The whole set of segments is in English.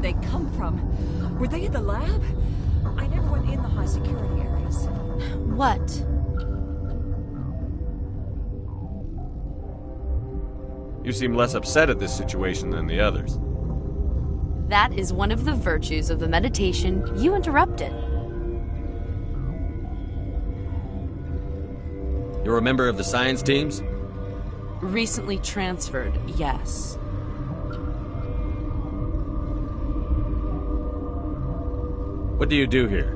did they come from? Were they in the lab? I never went in the high security areas. What? You seem less upset at this situation than the others. That is one of the virtues of the meditation you interrupted. You're a member of the science teams? Recently transferred, yes. What do you do here?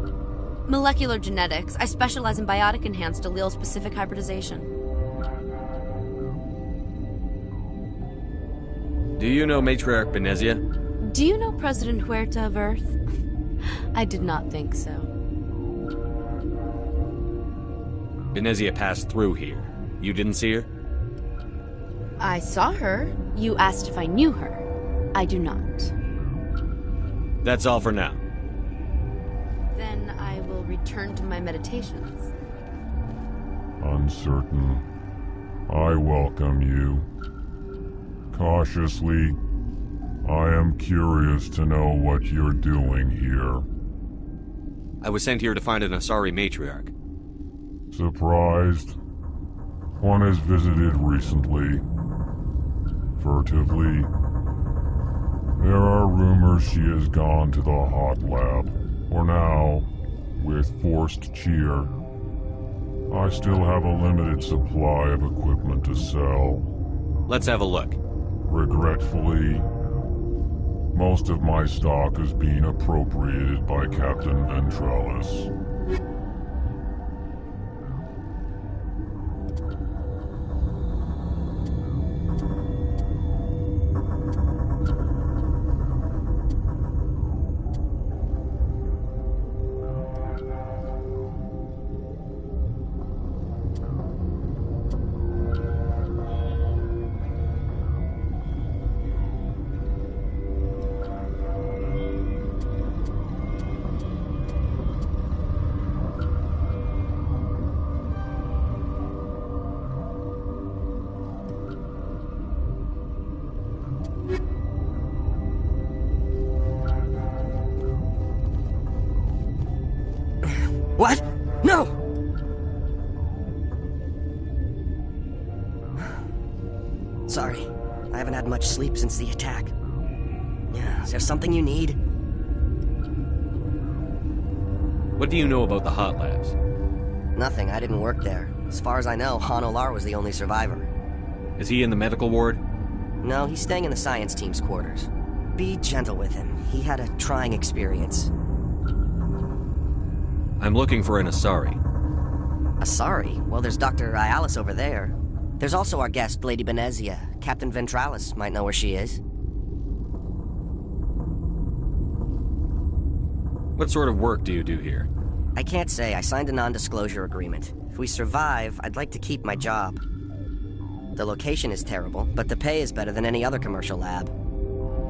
Molecular genetics. I specialize in biotic-enhanced allele-specific hybridization. Do you know Matriarch Benezia? Do you know President Huerta of Earth? I did not think so. Benezia passed through here. You didn't see her? I saw her. You asked if I knew her. I do not. That's all for now. Then I will return to my meditations. Uncertain. I welcome you. Cautiously, I am curious to know what you're doing here. I was sent here to find an Asari matriarch. Surprised? One has visited recently. Furtively. There are rumors she has gone to the hot lab. For now, with forced cheer. I still have a limited supply of equipment to sell. Let's have a look. Regretfully, most of my stock is being appropriated by Captain Ventralis. What? No! Sorry, I haven't had much sleep since the attack. Yeah, is there something you need? What do you know about the hot labs? Nothing, I didn't work there. As far as I know, Han Olar was the only survivor. Is he in the medical ward? No, he's staying in the science team's quarters. Be gentle with him. He had a trying experience. I'm looking for an Asari. Asari? Well, there's Dr. Ialis over there. There's also our guest, Lady Benezia. Captain Ventralis might know where she is. What sort of work do you do here? I can't say. I signed a non-disclosure agreement. If we survive, I'd like to keep my job. The location is terrible, but the pay is better than any other commercial lab.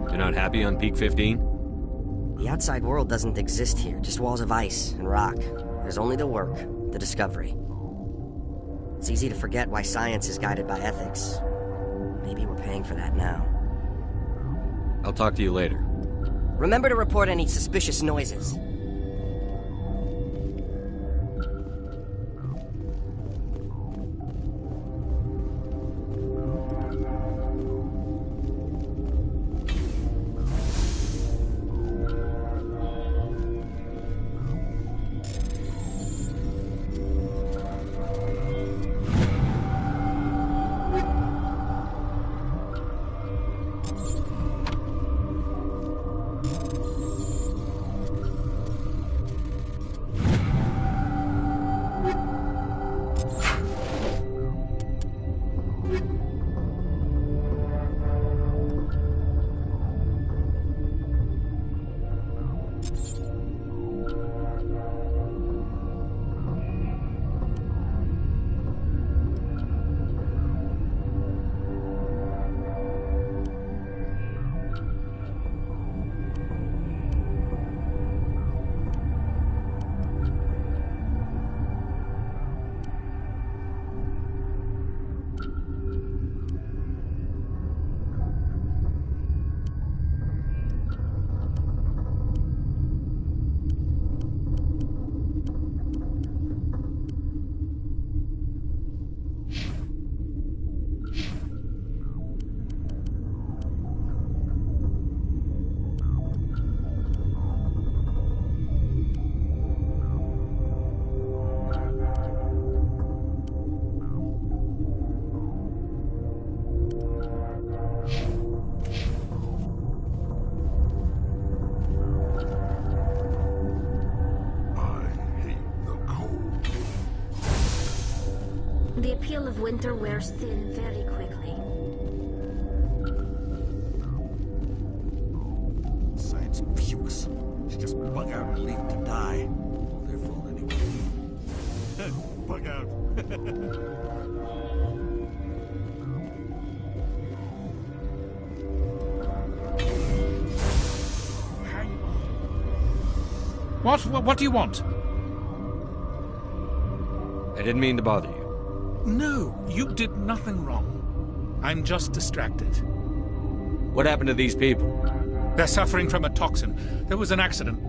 You're not happy on Peak 15? The outside world doesn't exist here, just walls of ice and rock. There's only the work, the discovery. It's easy to forget why science is guided by ethics. Maybe we're paying for that now. I'll talk to you later. Remember to report any suspicious noises. of winter wears thin very quickly. Science pukes. She just bug out and leave to die. Well, their fault anyway. Bug out. What do you want? I didn't mean to bother you. No, you did nothing wrong. I'm just distracted. What happened to these people? They're suffering from a toxin. There was an accident.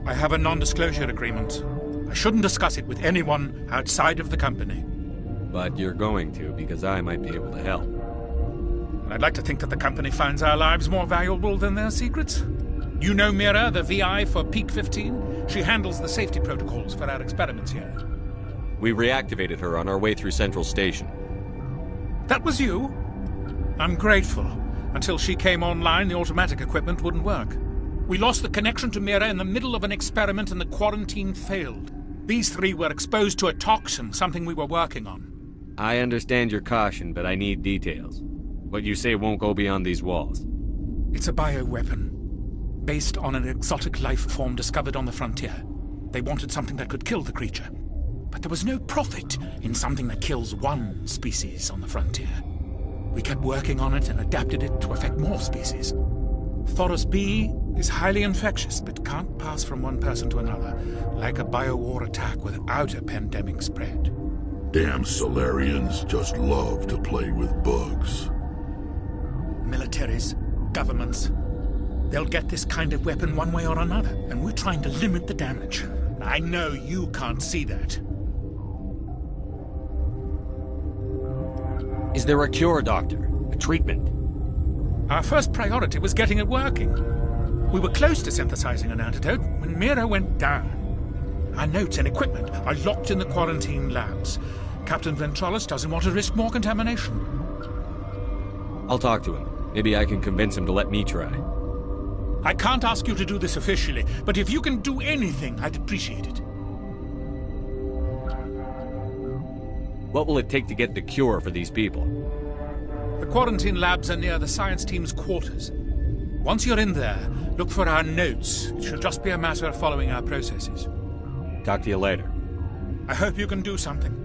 I have a non-disclosure agreement. I shouldn't discuss it with anyone outside of the company. But you're going to, because I might be able to help. I'd like to think that the company finds our lives more valuable than their secrets. You know Mira, the VI for Peak 15? She handles the safety protocols for our experiments here. We reactivated her on our way through Central Station. That was you? I'm grateful. Until she came online, the automatic equipment wouldn't work. We lost the connection to Mira in the middle of an experiment and the quarantine failed. These three were exposed to a toxin, something we were working on. I understand your caution, but I need details. What you say won't go beyond these walls. It's a bioweapon, based on an exotic life form discovered on the frontier. They wanted something that could kill the creature. But there was no profit in something that kills one species on the frontier. We kept working on it and adapted it to affect more species. Thoros B is highly infectious, but can't pass from one person to another, like a biowar attack without a pandemic spread. Damn Solarians just love to play with bugs. Militaries, governments, they'll get this kind of weapon one way or another, and we're trying to limit the damage. I know you can't see that. Is there a cure, Doctor? A treatment? Our first priority was getting it working. We were close to synthesizing an antidote when Mira went down. Our notes and equipment are locked in the quarantine labs. Captain Ventrollis doesn't want to risk more contamination. I'll talk to him. Maybe I can convince him to let me try. I can't ask you to do this officially, but if you can do anything, I'd appreciate it. What will it take to get the cure for these people? The quarantine labs are near the science team's quarters. Once you're in there, look for our notes. It should just be a matter of following our processes. Talk to you later. I hope you can do something.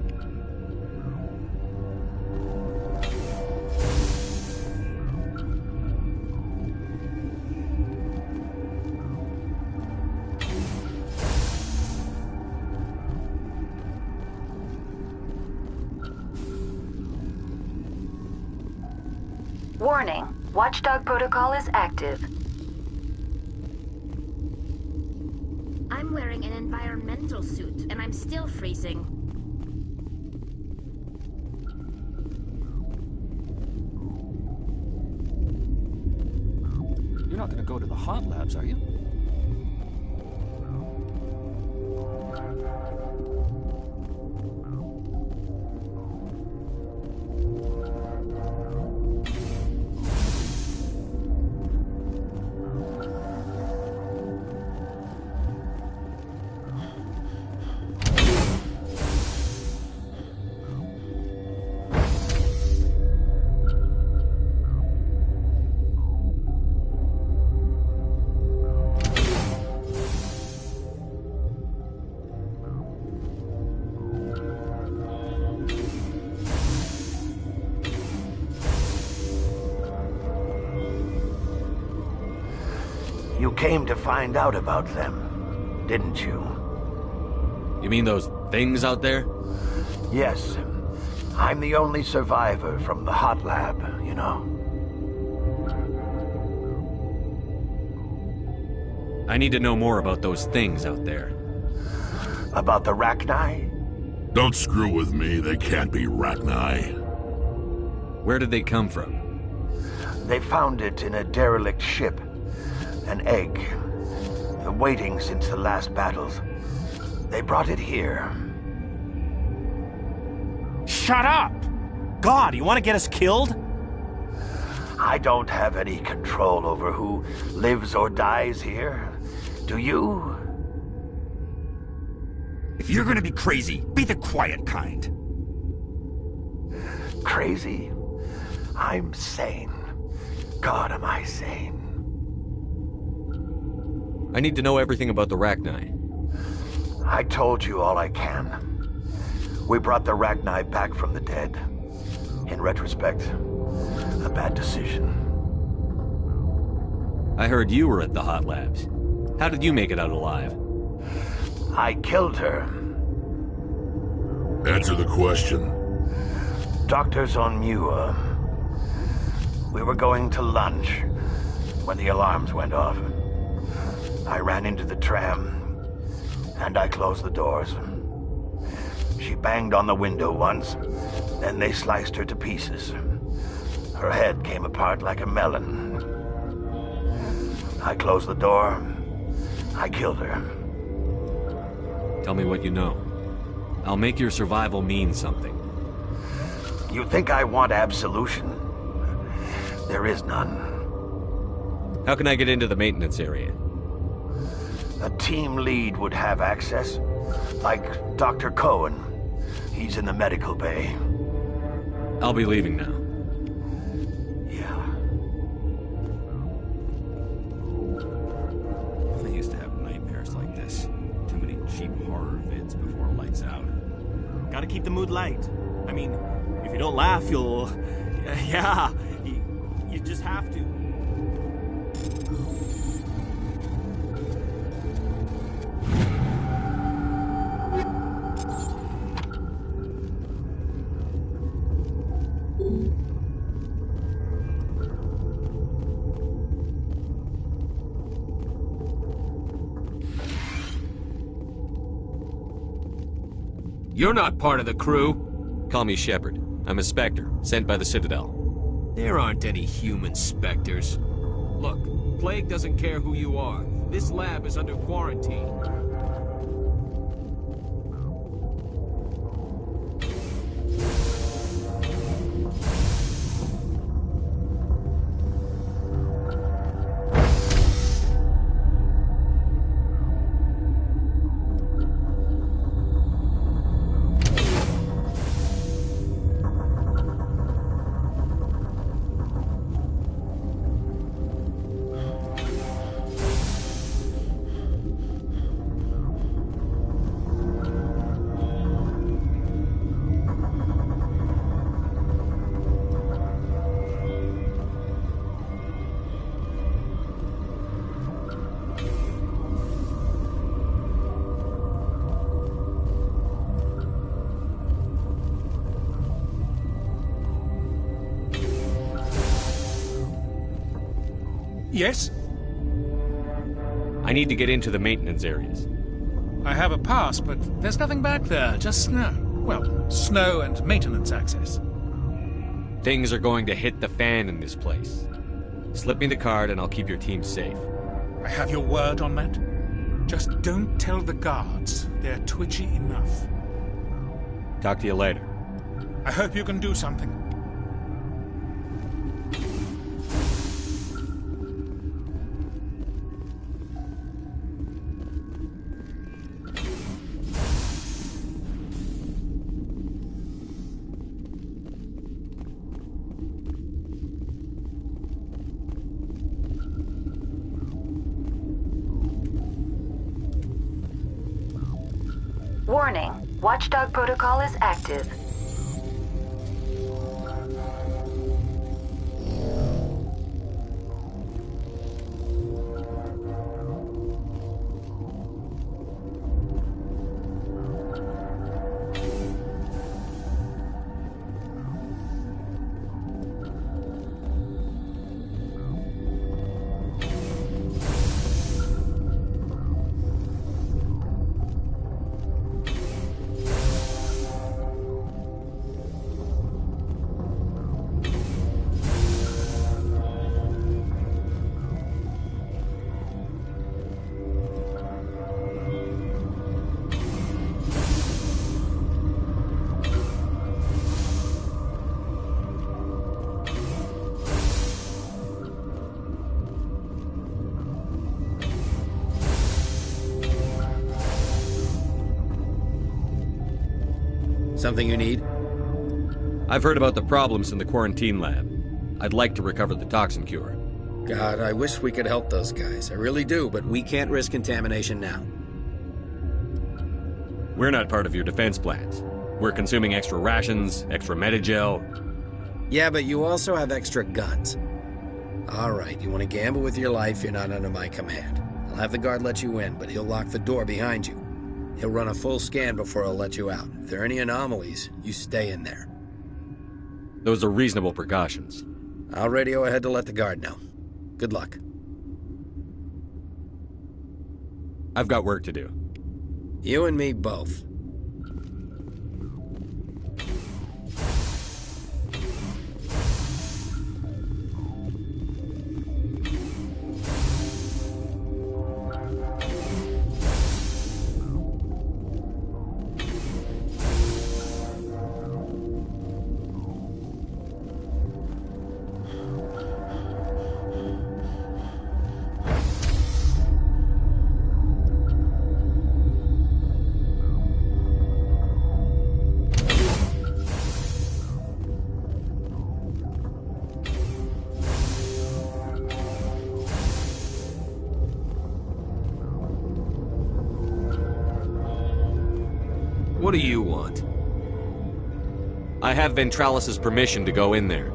Warning. Watchdog protocol is active. I'm wearing an environmental suit, and I'm still freezing. You're not gonna go to the hot labs, are you? You came to find out about them, didn't you? You mean those things out there? Yes. I'm the only survivor from the hot lab, you know. I need to know more about those things out there. About the Rachni? Don't screw with me, they can't be Rachni. Where did they come from? They found it in a derelict ship. An egg. Waiting since the last battles. They brought it here. Shut up! God, you want to get us killed? I don't have any control over who lives or dies here. Do you? If you're gonna be crazy, be the quiet kind. Crazy? I'm sane. God, am I sane. I need to know everything about the Rachni. I told you all I can. We brought the Rachni back from the dead. In retrospect, a bad decision. I heard you were at the Hot Labs. How did you make it out alive? I killed her. Answer the question. Doctors on Muir. We were going to lunch when the alarms went off. I ran into the tram, and I closed the doors. She banged on the window once, then they sliced her to pieces. Her head came apart like a melon. I closed the door. I killed her. Tell me what you know. I'll make your survival mean something. You think I want absolution? There is none. How can I get into the maintenance area? A team lead would have access, like Dr. Cohen. He's in the medical bay. I'll be leaving now. Yeah. I used to have nightmares like this. Too many cheap horror vids before lights out. Gotta keep the mood light. I mean, if you don't laugh, you'll... yeah, you just have to. You're not part of the crew. Call me Shepard. I'm a Spectre, sent by the Citadel. There aren't any human Spectres. Look, Plague doesn't care who you are. This lab is under quarantine. Yes? I need to get into the maintenance areas. I have a pass, but there's nothing back there, just snow. Well, snow and maintenance access. Things are going to hit the fan in this place. Slip me the card and I'll keep your team safe. I have your word on that. Just don't tell the guards. They're twitchy enough. Talk to you later. I hope you can do something. Warning, Watchdog protocol is active. Something you need? I've heard about the problems in the quarantine lab. I'd like to recover the toxin cure. God, I wish we could help those guys. I really do, but we can't risk contamination now. We're not part of your defense plans. We're consuming extra rations, extra Medigel. Yeah, but you also have extra guns. All right, you want to gamble with your life, you're not under my command. I'll have the guard let you in, but he'll lock the door behind you. He'll run a full scan before he'll let you out. If there are any anomalies, you stay in there. Those are reasonable precautions. I'll radio ahead to let the guard know. Good luck. I've got work to do. You and me both. What do you want? I have Ventralis' permission to go in there.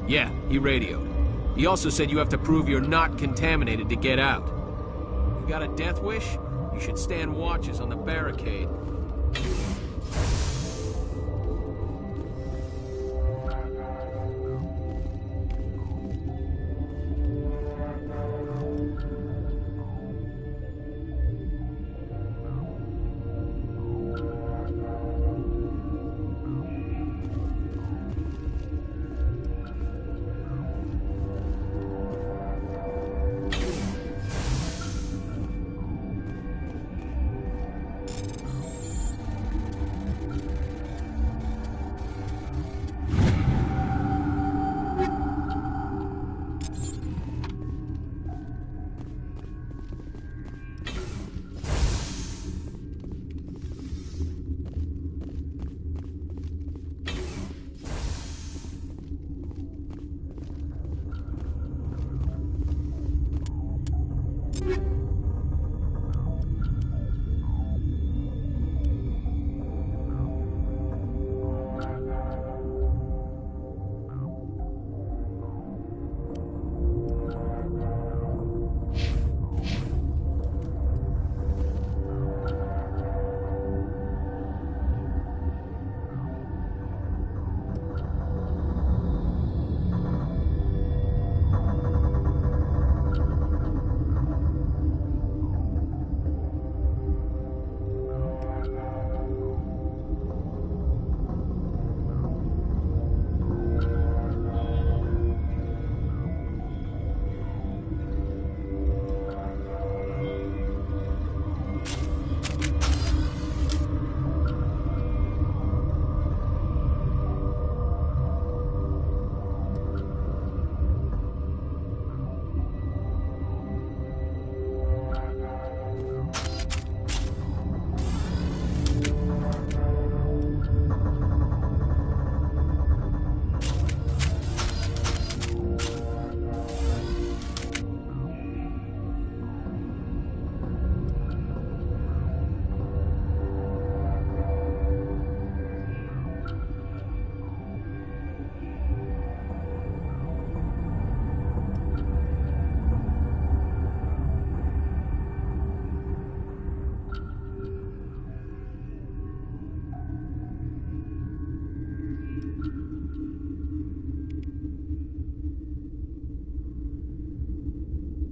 Yeah, he radioed. He also said you have to prove you're not contaminated to get out. You got a death wish? You should stand watches on the barricade.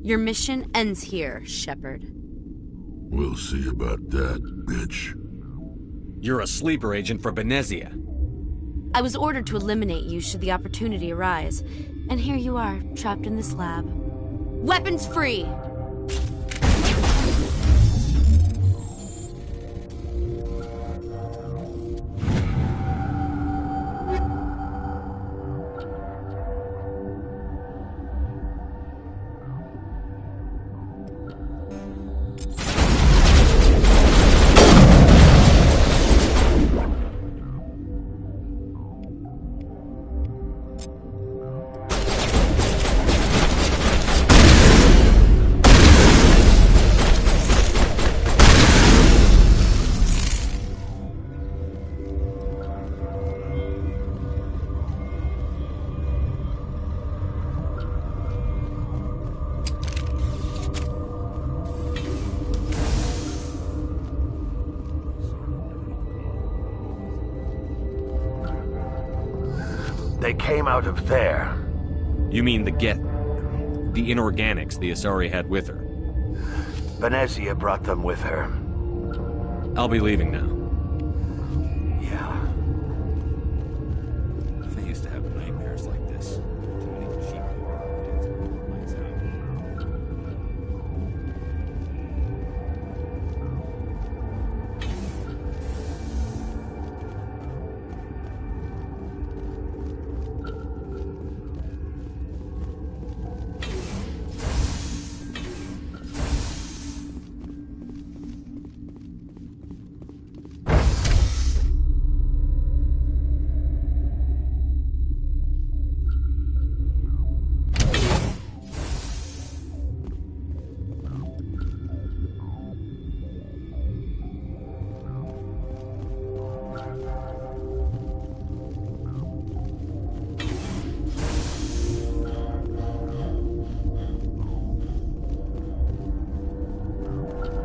Your mission ends here, Shepard. We'll see about that, bitch. You're a sleeper agent for Benezia. I was ordered to eliminate you should the opportunity arise, and here you are, trapped in this lab. Weapons free! They came out of there. You mean the inorganics the Asari had with her? Venezia brought them with her. I'll be leaving now. Yeah. I used to have nightmares like this. Too many cheap horror hits before lights out.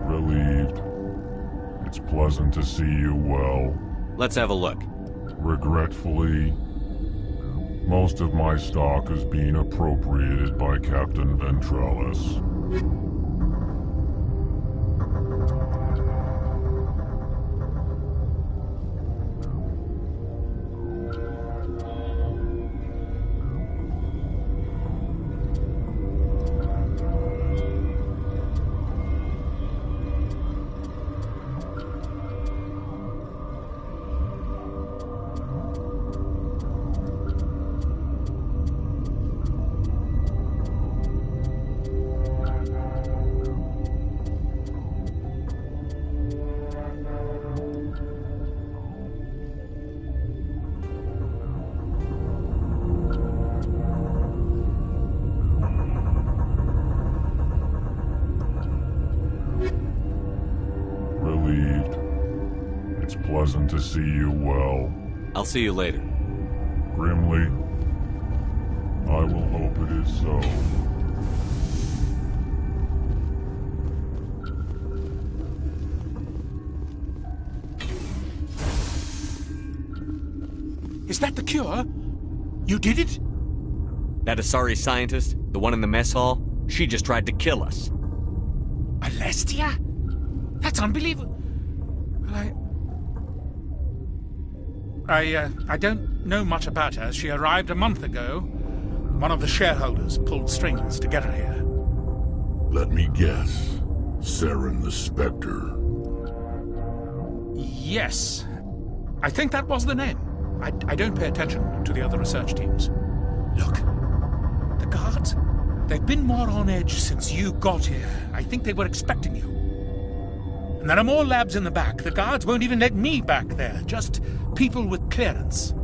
Relieved. It's pleasant to see you well. Let's have a look. Regretfully, most of my stock is being appropriated by Captain Ventrellis. Relieved. It's pleasant to see you well. I'll see you later. Grimly, I will hope it is so. Is that the cure? You did it? That Asari scientist, the one in the mess hall, she just tried to kill us. Alestia? That's unbelievable. I don't know much about her. She arrived a month ago. One of the shareholders pulled strings to get her here. Let me guess. Saren the Spectre. Yes. I think that was the name. I don't pay attention to the other research teams. Look. The guards. They've been more on edge since you got here. I think they were expecting you. And there are more labs in the back. The guards won't even let me back there. Just people with clearance.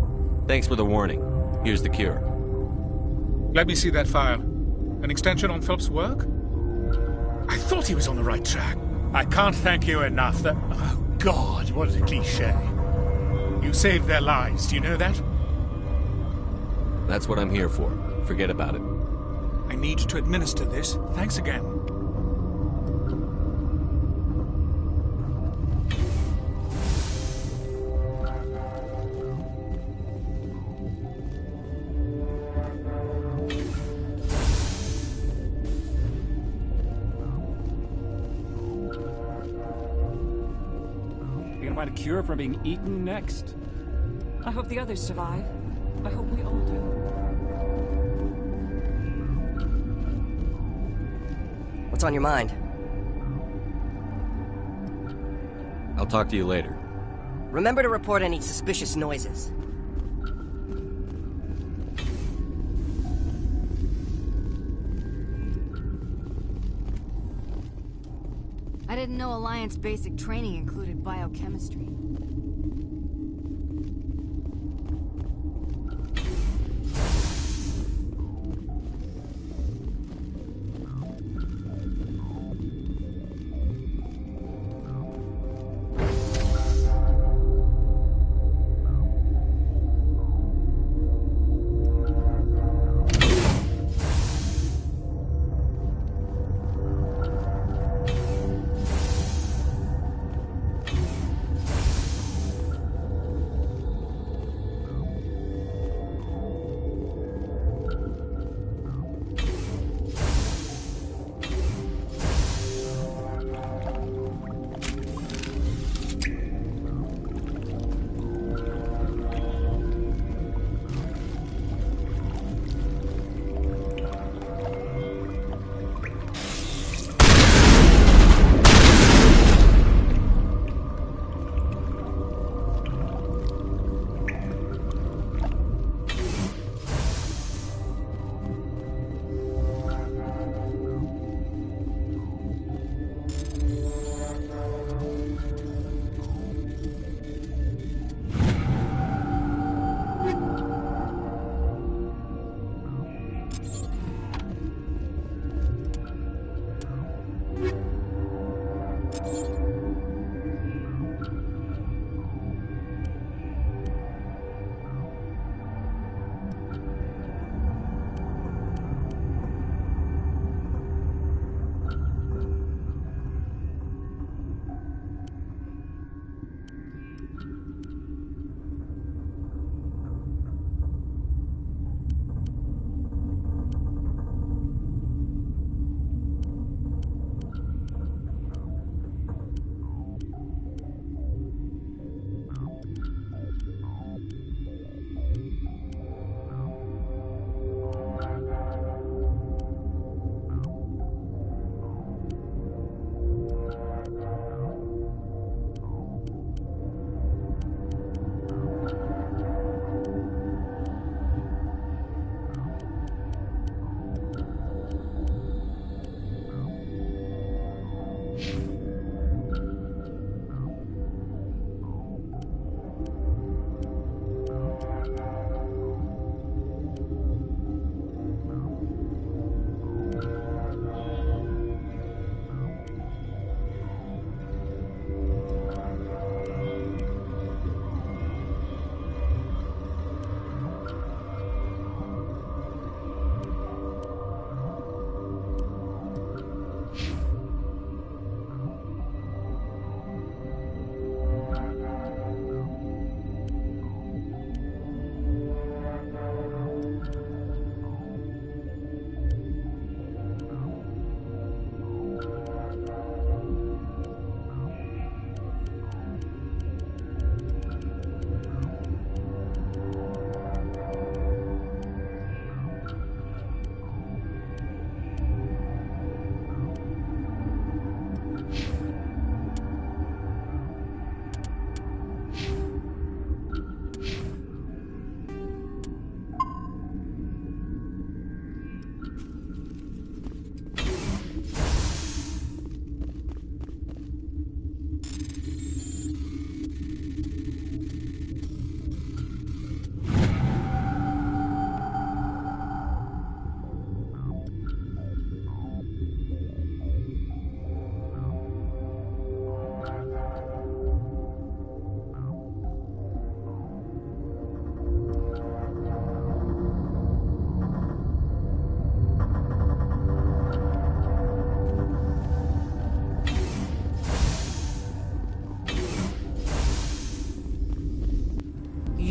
Thanks for the warning. Here's the cure. Let me see that file. An extension on Philip's work? I thought he was on the right track. I can't thank you enough. Oh, God, what a cliché. You saved their lives, do you know that? That's what I'm here for. Forget about it. I need to administer this. Thanks again. You gonna find a cure for being eaten next? I hope the others survive. I hope we all do. What's on your mind? I'll talk to you later. Remember to report any suspicious noises. I didn't know Alliance basic training included biochemistry.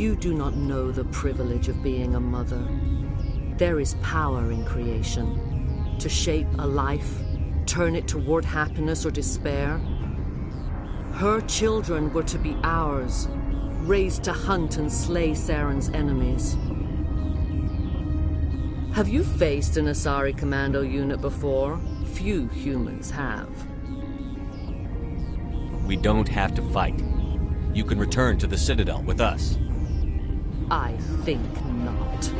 You do not know the privilege of being a mother. There is power in creation. To shape a life, turn it toward happiness or despair. Her children were to be ours, raised to hunt and slay Saren's enemies. Have you faced an Asari commando unit before? Few humans have. We don't have to fight. You can return to the Citadel with us. I think not.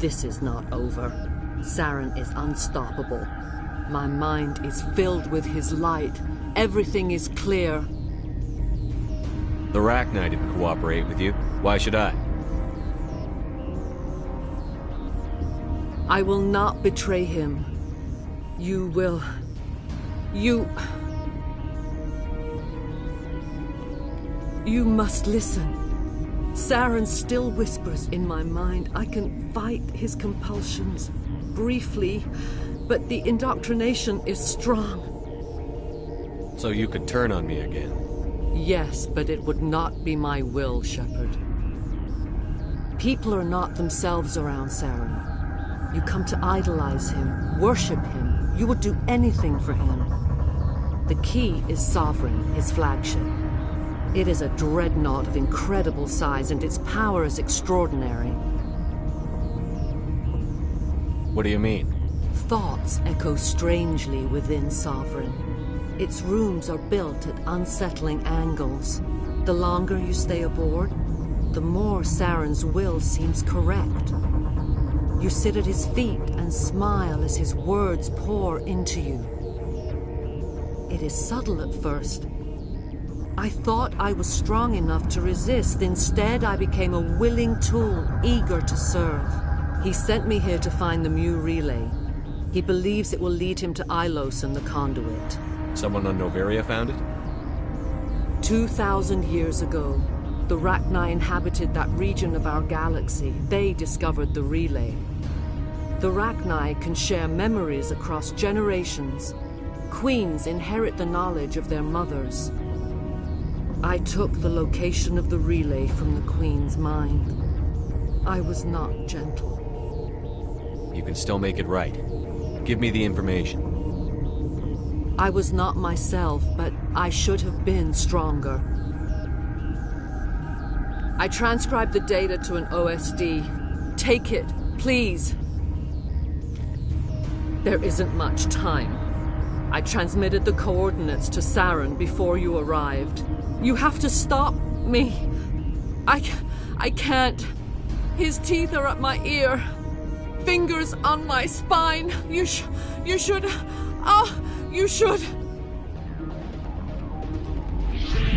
This is not over. Saren is unstoppable. My mind is filled with his light. Everything is clear. The Rachni didn't cooperate with you. Why should I? I will not betray him. You will... You must listen. Saren still whispers in my mind. I can fight his compulsions, briefly, but the indoctrination is strong. So you could turn on me again? Yes, but it would not be my will, Shepard. People are not themselves around Saren. You come to idolize him, worship him. You would do anything for him. The key is Sovereign, his flagship. It is a dreadnought of incredible size, and its power is extraordinary. What do you mean? Thoughts echo strangely within Sovereign. Its rooms are built at unsettling angles. The longer you stay aboard, the more Saren's will seems correct. You sit at his feet and smile as his words pour into you. It is subtle at first. I thought I was strong enough to resist. Instead, I became a willing tool, eager to serve. He sent me here to find the Mu relay. He believes it will lead him to Ilos and the conduit. Someone on Noveria found it? 2,000 years ago, the Rachni inhabited that region of our galaxy. They discovered the relay. The Rachni can share memories across generations. Queens inherit the knowledge of their mothers. I took the location of the relay from the Queen's mind. I was not gentle. You can still make it right. Give me the information. I was not myself, but I should have been stronger. I transcribed the data to an OSD. Take it, please. There isn't much time. I transmitted the coordinates to Saren before you arrived. You have to stop me. I can't. His teeth are at my ear. Fingers on my spine. You should... you should...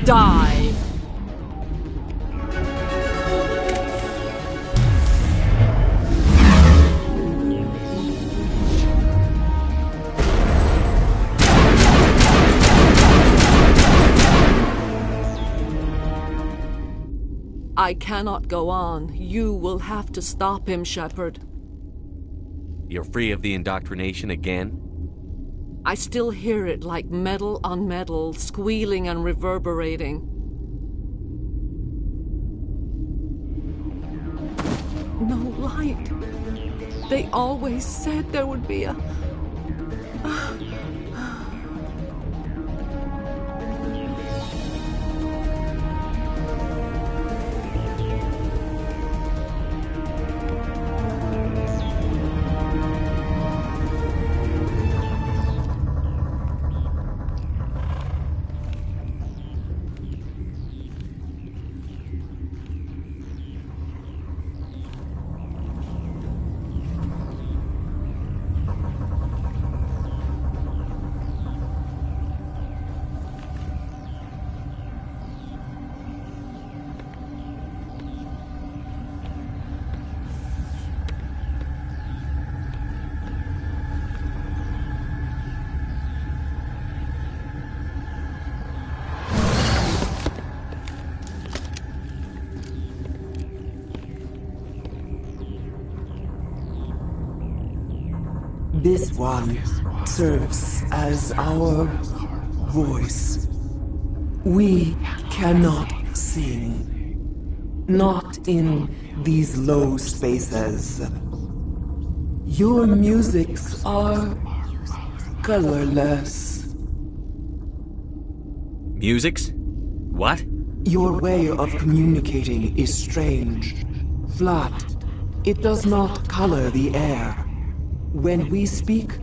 die. I cannot go on. You will have to stop him, Shepard. You're free of the indoctrination again? I still hear it like metal on metal, squealing and reverberating. No light. They always said there would be a... This one serves as our voice. We cannot sing. Not in these low spaces. Your musics are colorless. Musics? What? Your way of communicating is strange. Flat. It does not color the air. When we speak,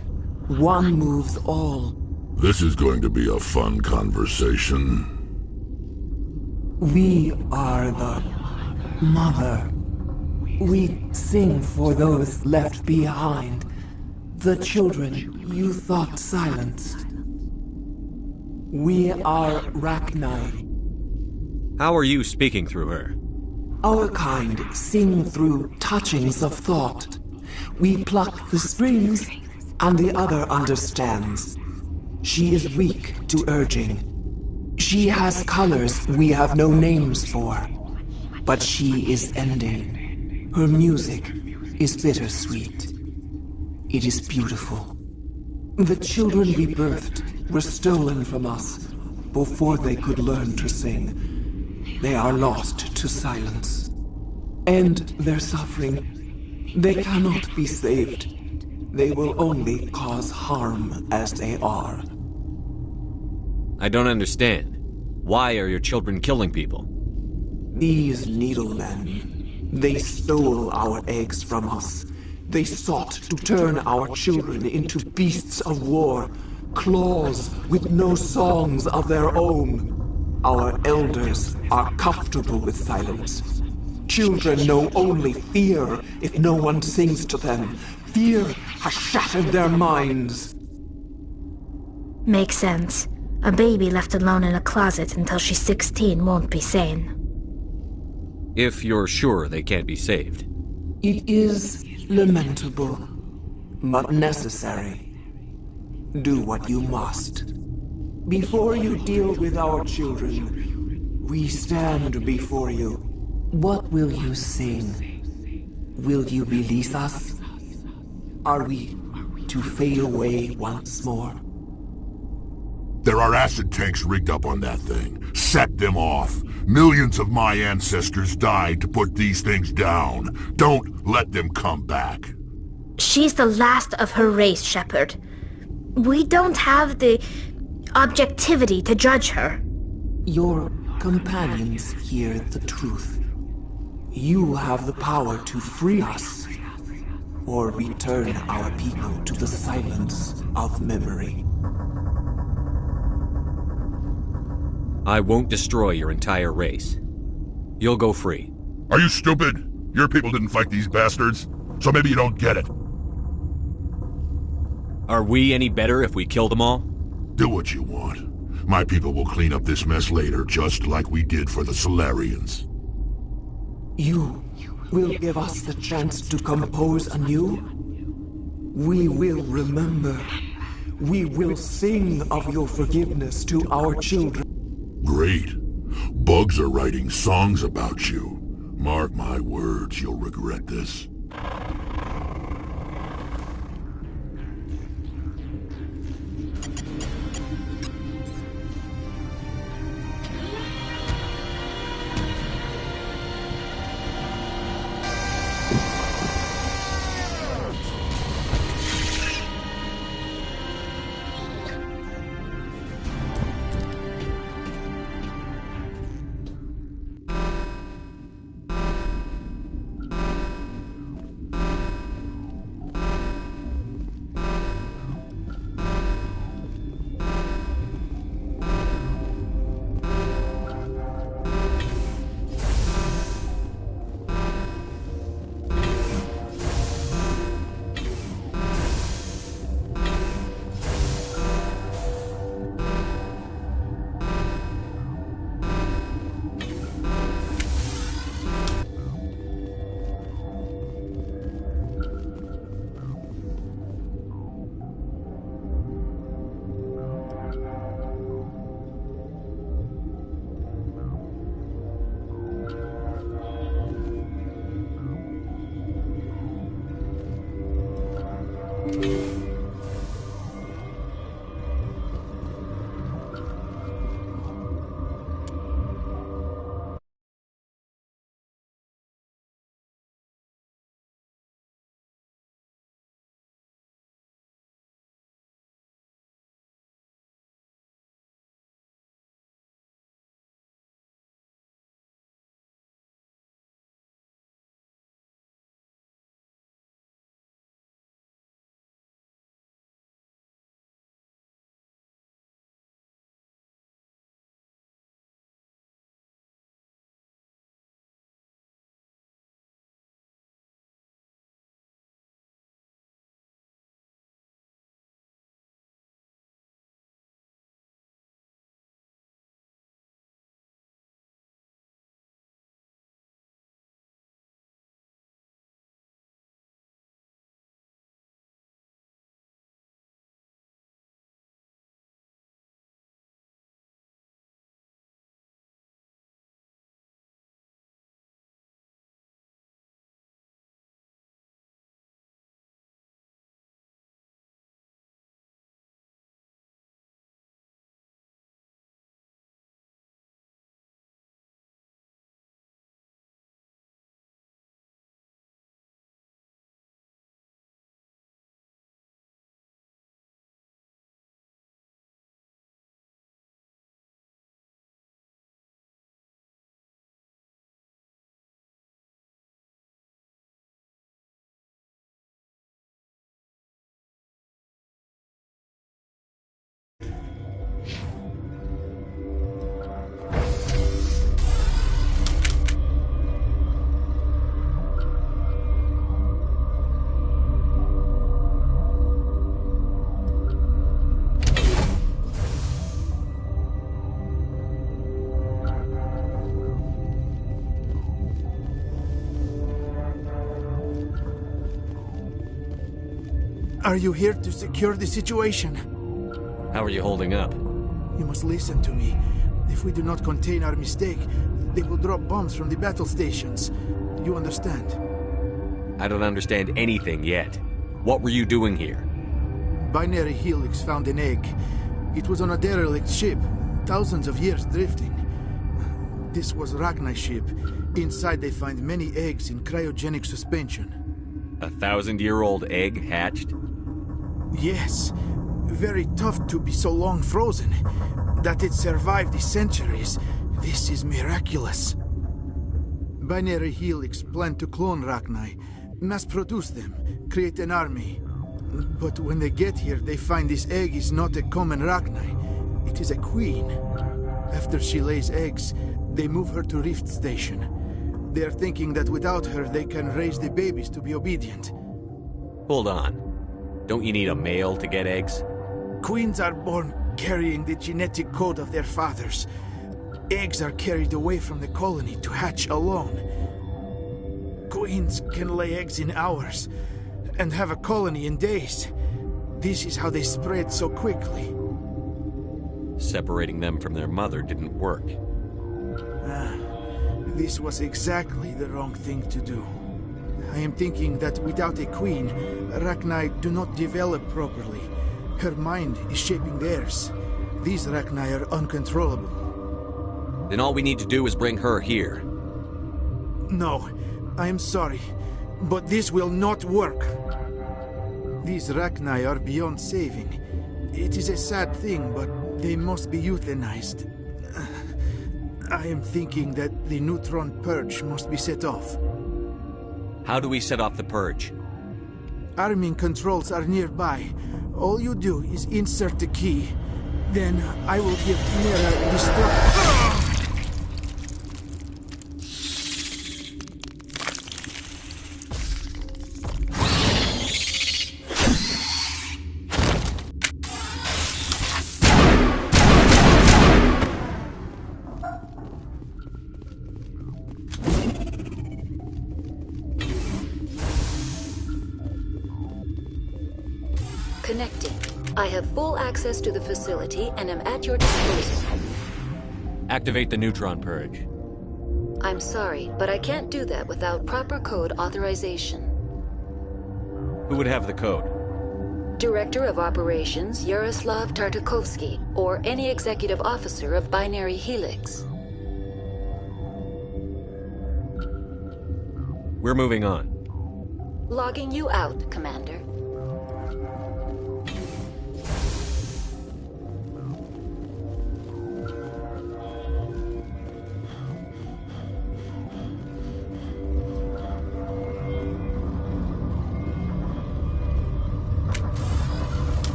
one moves all. This is going to be a fun conversation. We are the mother. We sing for those left behind. The children you thought silenced. We are Rachni. How are you speaking through her? Our kind sing through touchings of thought. We pluck the strings, and the other understands. She is weak to urging. She has colors we have no names for. But she is ending. Her music is bittersweet. It is beautiful. The children we birthed were stolen from us before they could learn to sing. They are lost to silence. And their suffering, they cannot be saved. They will only cause harm as they are. I don't understand. Why are your children killing people? These needlemen, they stole our eggs from us. They sought to turn our children into beasts of war, claws with no songs of their own. Our elders are comfortable with silence. Children know only fear if no one sings to them. Fear has shattered their minds. Makes sense. A baby left alone in a closet until she's 16 won't be sane. If you're sure they can't be saved. It is lamentable, but necessary. Do what you must. Before you deal with our children, we stand before you. What will you sing? Will you release us? Are we to fade away once more? There are acid tanks rigged up on that thing. Set them off. Millions of my ancestors died to put these things down. Don't let them come back. She's the last of her race, Shepard. We don't have the objectivity to judge her. Your companions hear the truth. You have the power to free us, or return our people to the silence of memory. I won't destroy your entire race. You'll go free. Are you stupid? Your people didn't fight these bastards, so maybe you don't get it. Are we any better if we kill them all? Do what you want. My people will clean up this mess later, just like we did for the Solarians. You will give us the chance to compose anew? We will remember. We will sing of your forgiveness to our children. Great. Bugs are writing songs about you. Mark my words, you'll regret this. Are you here to secure the situation? How are you holding up? You must listen to me. If we do not contain our mistake, they will drop bombs from the battle stations. You understand? I don't understand anything yet. What were you doing here? Binary Helix found an egg. It was on a derelict ship, thousands of years drifting. This was Rachni's ship. Inside they find many eggs in cryogenic suspension. A 1,000-year-old egg hatched? Yes. Very tough to be so long frozen. That it survived the centuries. This is miraculous. Binary Helix planned to clone Rachni, mass-produce them, create an army. But when they get here, they find this egg is not a common Rachni. It is a queen. After she lays eggs, they move her to Rift Station. They are thinking that without her, they can raise the babies to be obedient. Hold on. Don't you need a male to get eggs? Queens are born carrying the genetic code of their fathers. Eggs are carried away from the colony to hatch alone. Queens can lay eggs in hours and have a colony in days. This is how they spread so quickly. Separating them from their mother didn't work. This was exactly the wrong thing to do. I am thinking that without a queen, Rachni do not develop properly. Her mind is shaping theirs. These Rachni are uncontrollable. Then all we need to do is bring her here. No, I am sorry, but this will not work. These Rachni are beyond saving. It is a sad thing, but they must be euthanized. I am thinking that the neutron purge must be set off. How do we set off the purge? Arming controls are nearby. All you do is insert the key. Then I will give Mira destruct. Connecting. I have full access to the facility and am at your disposal. Activate the neutron purge. I'm sorry, but I can't do that without proper code authorization. Who would have the code? Director of Operations Yaroslav Tartakovsky, or any executive officer of Binary Helix. We're moving on. Logging you out, Commander.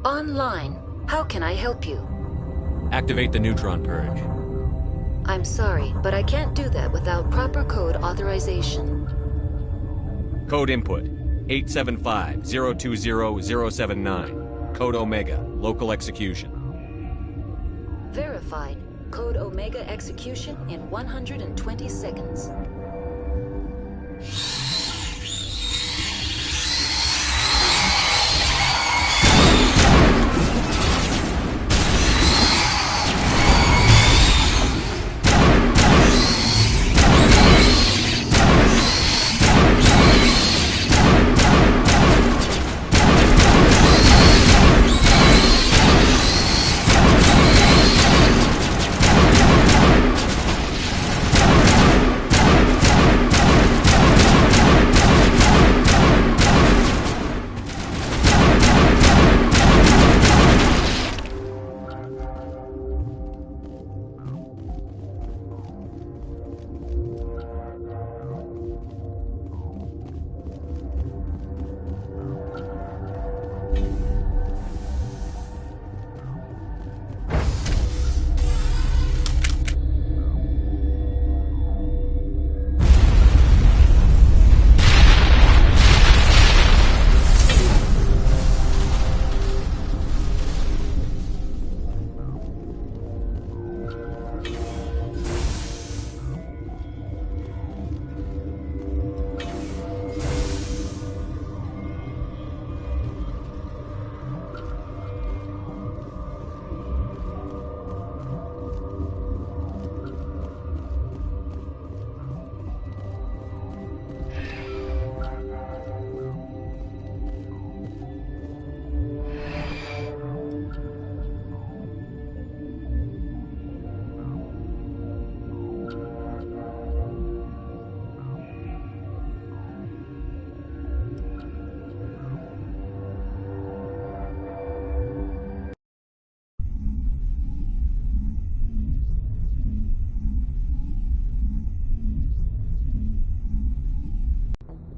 Online. How can I help you? Activate the neutron purge. I'm sorry, but I can't do that without proper code authorization. Code input 875-020-079. Code Omega. Local execution. Verified. Code Omega execution in 120 seconds.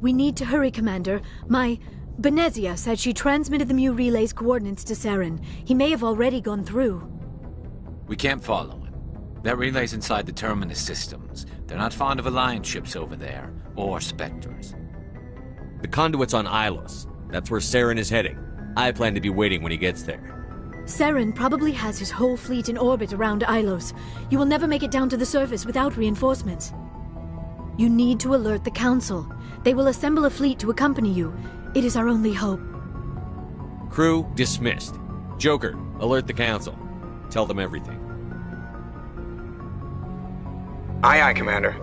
We need to hurry, Commander. Benezia said she transmitted the Mu relay's coordinates to Saren. He may have already gone through. We can't follow him. That relay's inside the Terminus systems. They're not fond of Alliance ships over there, or Spectres. The conduit's on Ilos. That's where Saren is heading. I plan to be waiting when he gets there. Saren probably has his whole fleet in orbit around Ilos. You will never make it down to the surface without reinforcements. You need to alert the Council. They will assemble a fleet to accompany you. It is our only hope. Crew dismissed. Joker, alert the Council. Tell them everything. Aye, aye, Commander.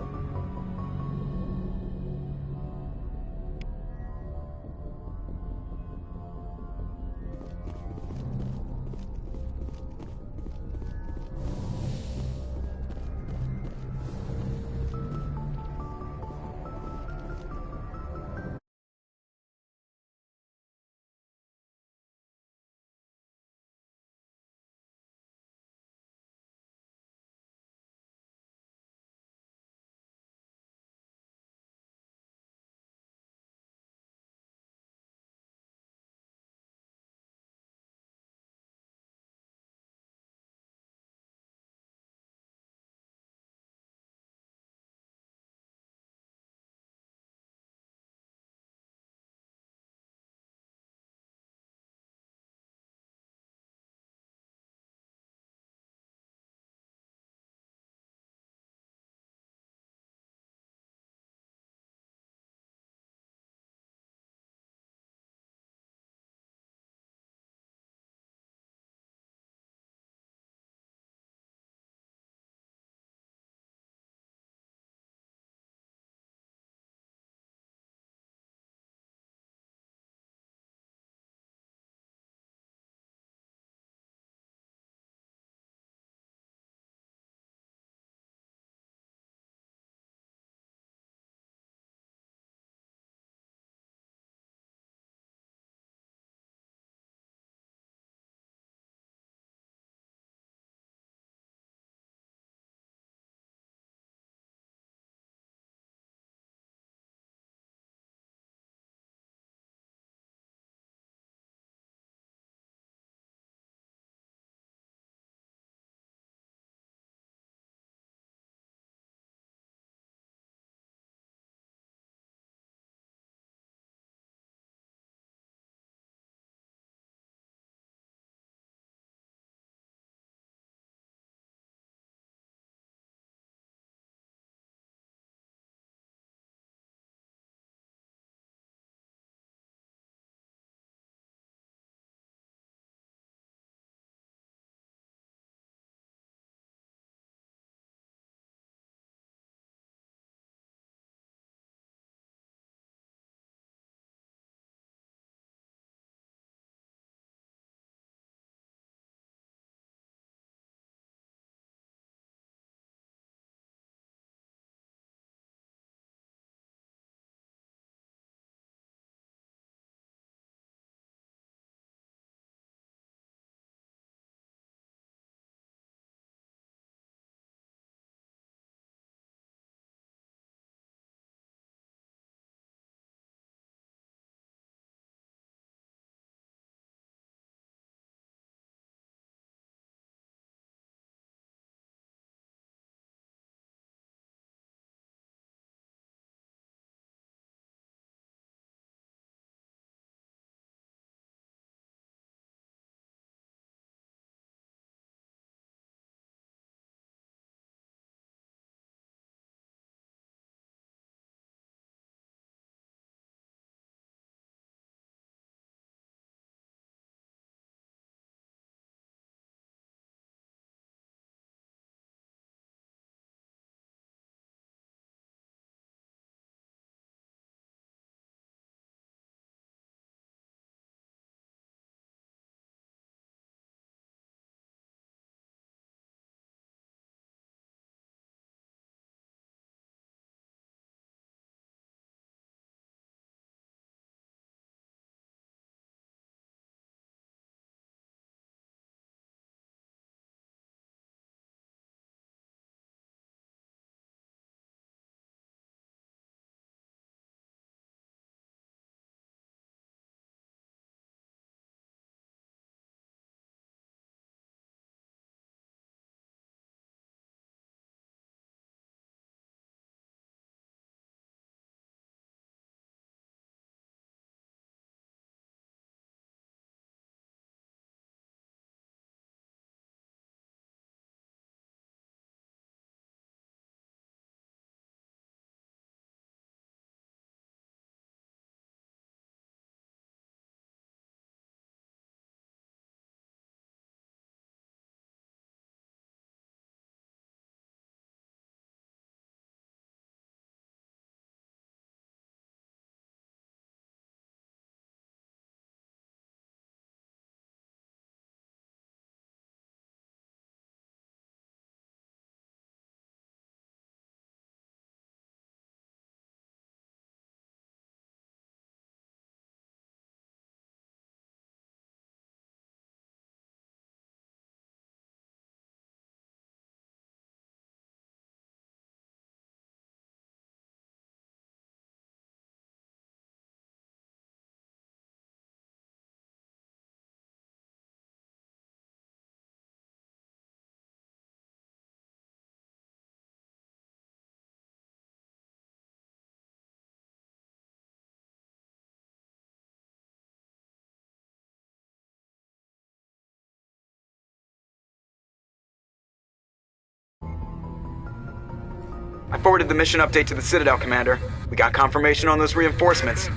I forwarded the mission update to the Citadel, Commander. We got confirmation on those reinforcements.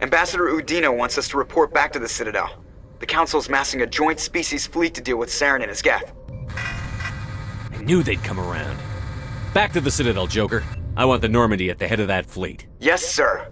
Ambassador Udina wants us to report back to the Citadel. The Council's massing a joint species fleet to deal with Saren and his Geth. I knew they'd come around. Back to the Citadel, Joker. I want the Normandy at the head of that fleet. Yes, sir.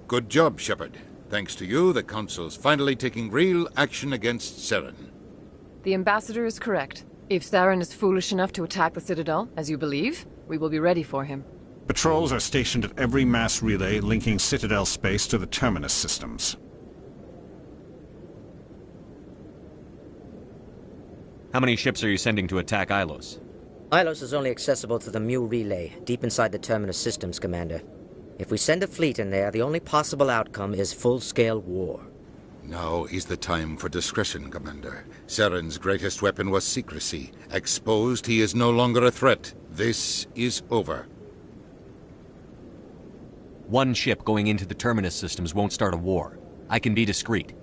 Good job, Shepard. Thanks to you, the Council's finally taking real action against Saren. The Ambassador is correct. If Saren is foolish enough to attack the Citadel, as you believe, we will be ready for him. Patrols are stationed at every mass relay linking Citadel space to the Terminus systems. How many ships are you sending to attack Ilos? Ilos is only accessible to the Mu relay, deep inside the Terminus systems, Commander. If we send a fleet in there, the only possible outcome is full-scale war. Now is the time for discretion, Commander. Saren's greatest weapon was secrecy. Exposed, he is no longer a threat. This is over. One ship going into the Terminus systems won't start a war. I can be discreet.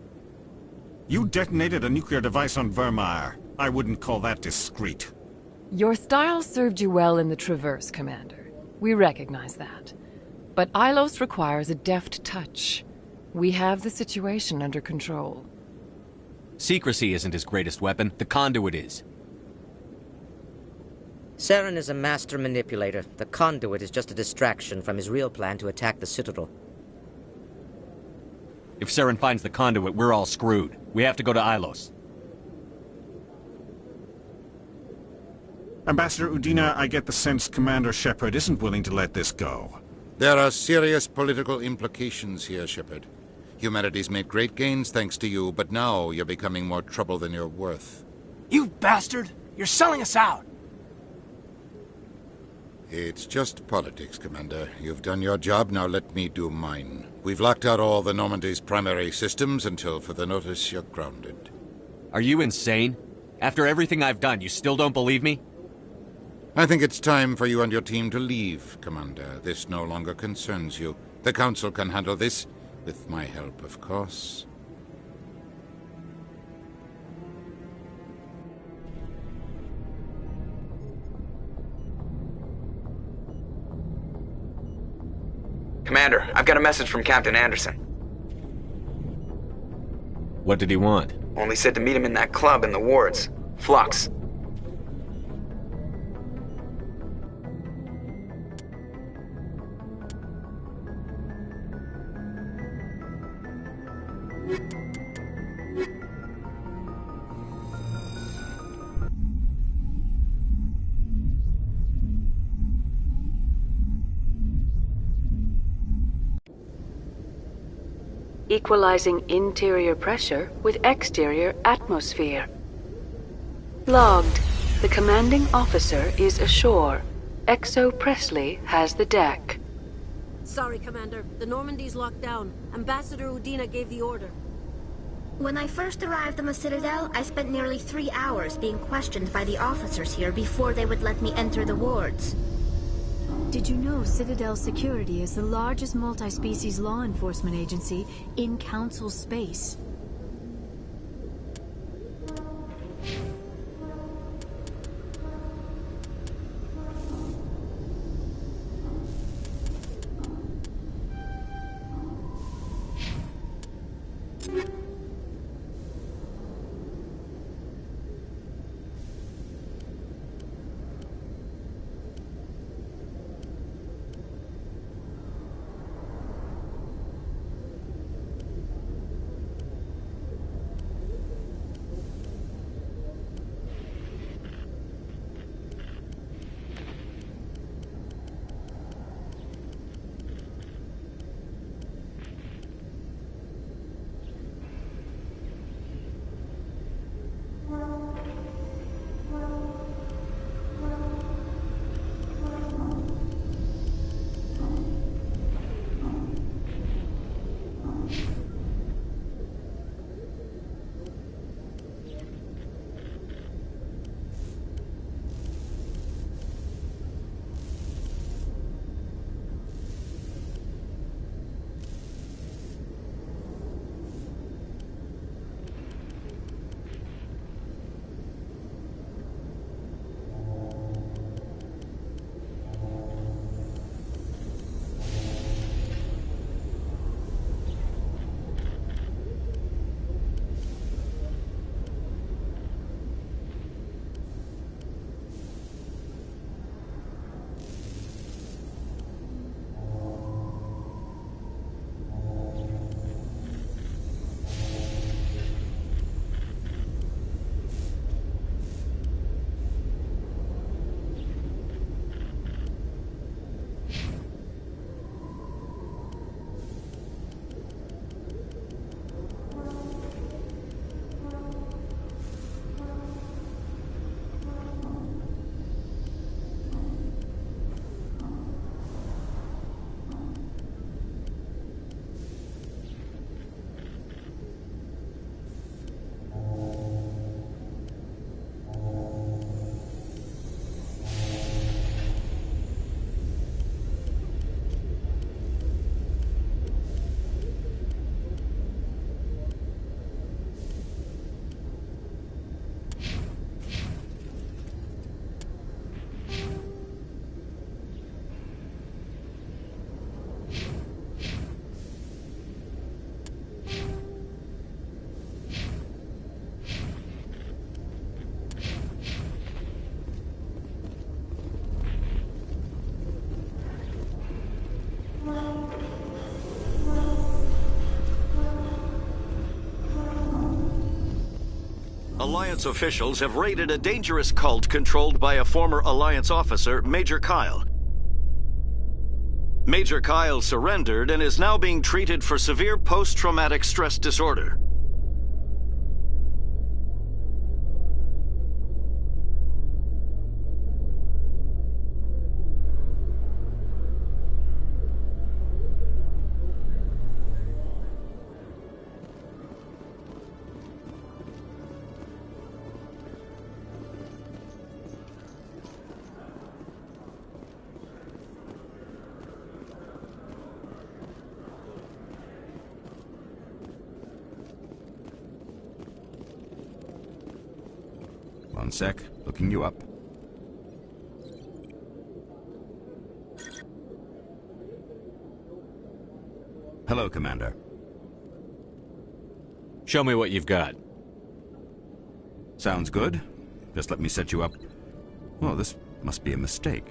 You detonated a nuclear device on Vermeer. I wouldn't call that discreet. Your style served you well in the Traverse, Commander. We recognize that. But Ilos requires a deft touch. We have the situation under control. Secrecy isn't his greatest weapon. The conduit is. Saren is a master manipulator. The conduit is just a distraction from his real plan to attack the Citadel. If Saren finds the conduit, we're all screwed. We have to go to Ilos. Ambassador Udina, I get the sense Commander Shepard isn't willing to let this go. There are serious political implications here, Shepard. Humanity's made great gains thanks to you, but now you're becoming more trouble than you're worth. You bastard! You're selling us out! It's just politics, Commander. You've done your job, now let me do mine. We've locked out all the Normandy's primary systems until further notice you're grounded. Are you insane? After everything I've done, you still don't believe me? I think it's time for you and your team to leave, Commander. This no longer concerns you. The Council can handle this, with my help, of course. Commander, I've got a message from Captain Anderson. What did he want? Only said to meet him in that club in the wards. Flux. Equalizing interior pressure with exterior atmosphere. Logged. The commanding officer is ashore. Exo Presley has the deck. Sorry, Commander. The Normandy's locked down. Ambassador Udina gave the order. When I first arrived on the Citadel, I spent nearly 3 hours being questioned by the officers here before they would let me enter the wards. Did you know Citadel Security is the largest multi-species law enforcement agency in Council space? Alliance officials have raided a dangerous cult controlled by a former Alliance officer, Major Kyle. Major Kyle surrendered and is now being treated for severe post-traumatic stress disorder. One sec, looking you up. Hello, Commander. Show me what you've got. Sounds good. Just let me set you up. Oh, this must be a mistake.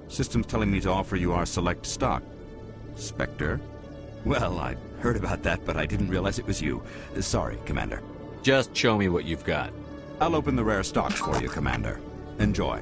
System's telling me to offer you our select stock. Spectre? Well, I heard about that, but I didn't realize it was you. Sorry, Commander. Just show me what you've got. I'll open the rare stocks for you, Commander. Enjoy.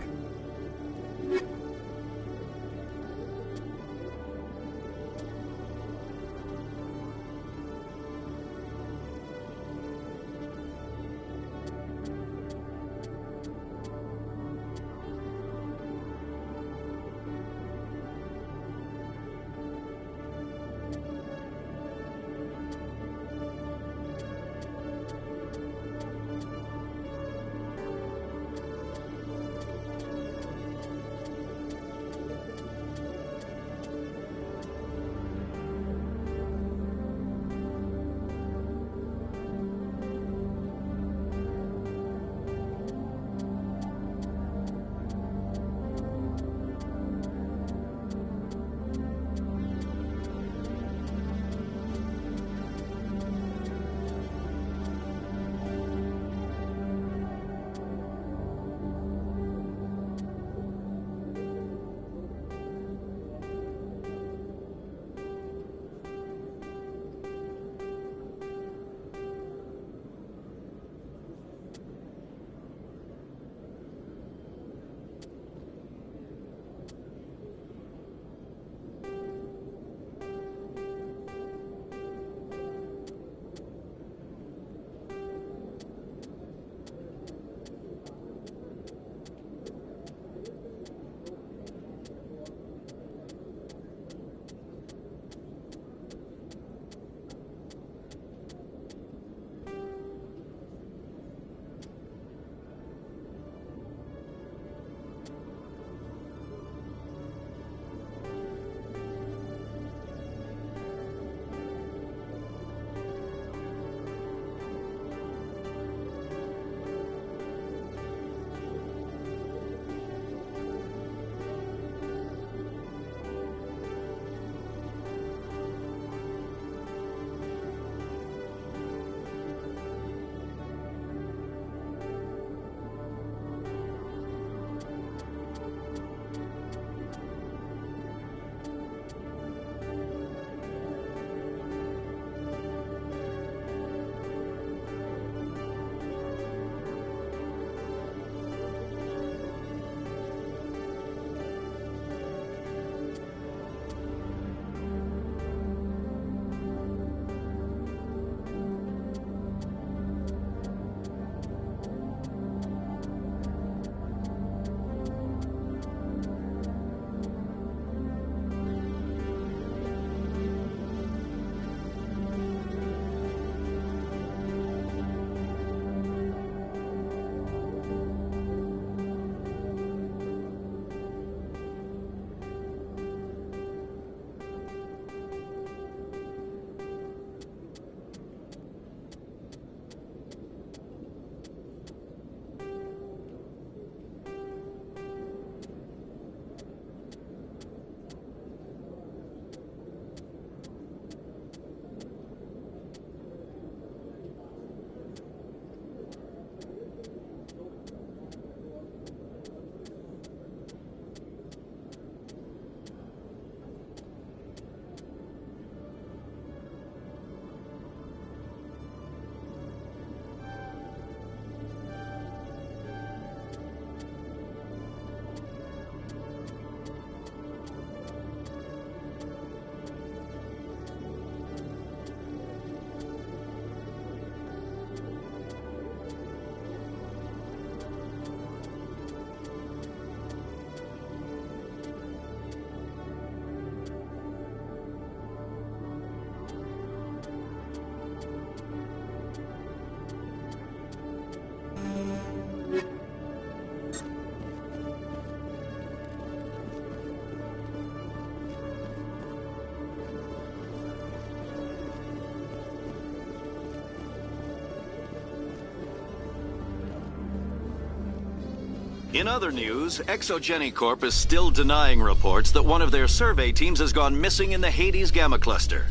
In other news, Exogeny Corp is still denying reports that one of their survey teams has gone missing in the Hades Gamma Cluster.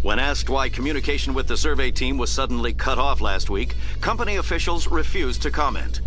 When asked why communication with the survey team was suddenly cut off last week, company officials refused to comment.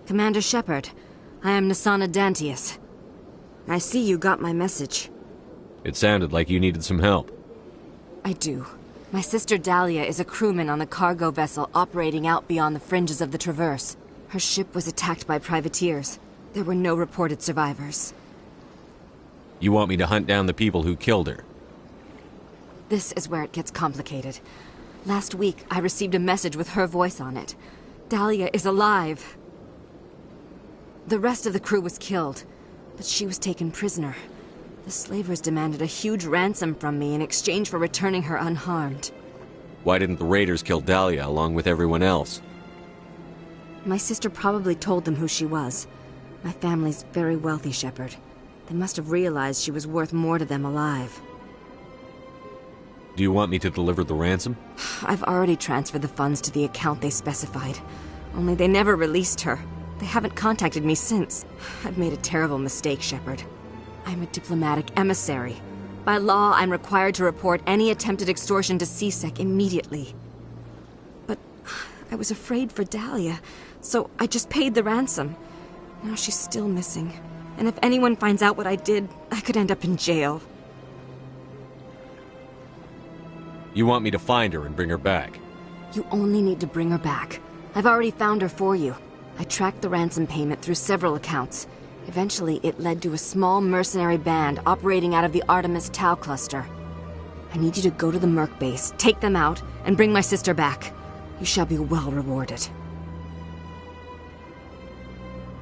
Commander Shepard, I am Nasana Dantius. I see you got my message. It sounded like you needed some help. I do. My sister Dahlia is a crewman on the cargo vessel operating out beyond the fringes of the Traverse. Her ship was attacked by privateers. There were no reported survivors. You want me to hunt down the people who killed her? This is where it gets complicated. Last week, I received a message with her voice on it. Dahlia is alive. The rest of the crew was killed, but she was taken prisoner. The slavers demanded a huge ransom from me in exchange for returning her unharmed. Why didn't the raiders kill Dahlia along with everyone else? My sister probably told them who she was. My family's very wealthy, Shepard. They must have realized she was worth more to them alive. Do you want me to deliver the ransom? I've already transferred the funds to the account they specified. Only they never released her. They haven't contacted me since. I've made a terrible mistake, Shepard. I'm a diplomatic emissary. By law, I'm required to report any attempted extortion to C-Sec immediately. But I was afraid for Dahlia, so I just paid the ransom. Now she's still missing. And if anyone finds out what I did, I could end up in jail. You want me to find her and bring her back? You only need to bring her back. I've already found her for you. I tracked the ransom payment through several accounts. Eventually, it led to a small mercenary band operating out of the Artemis Tau cluster. I need you to go to the Merc base, take them out, and bring my sister back. You shall be well rewarded.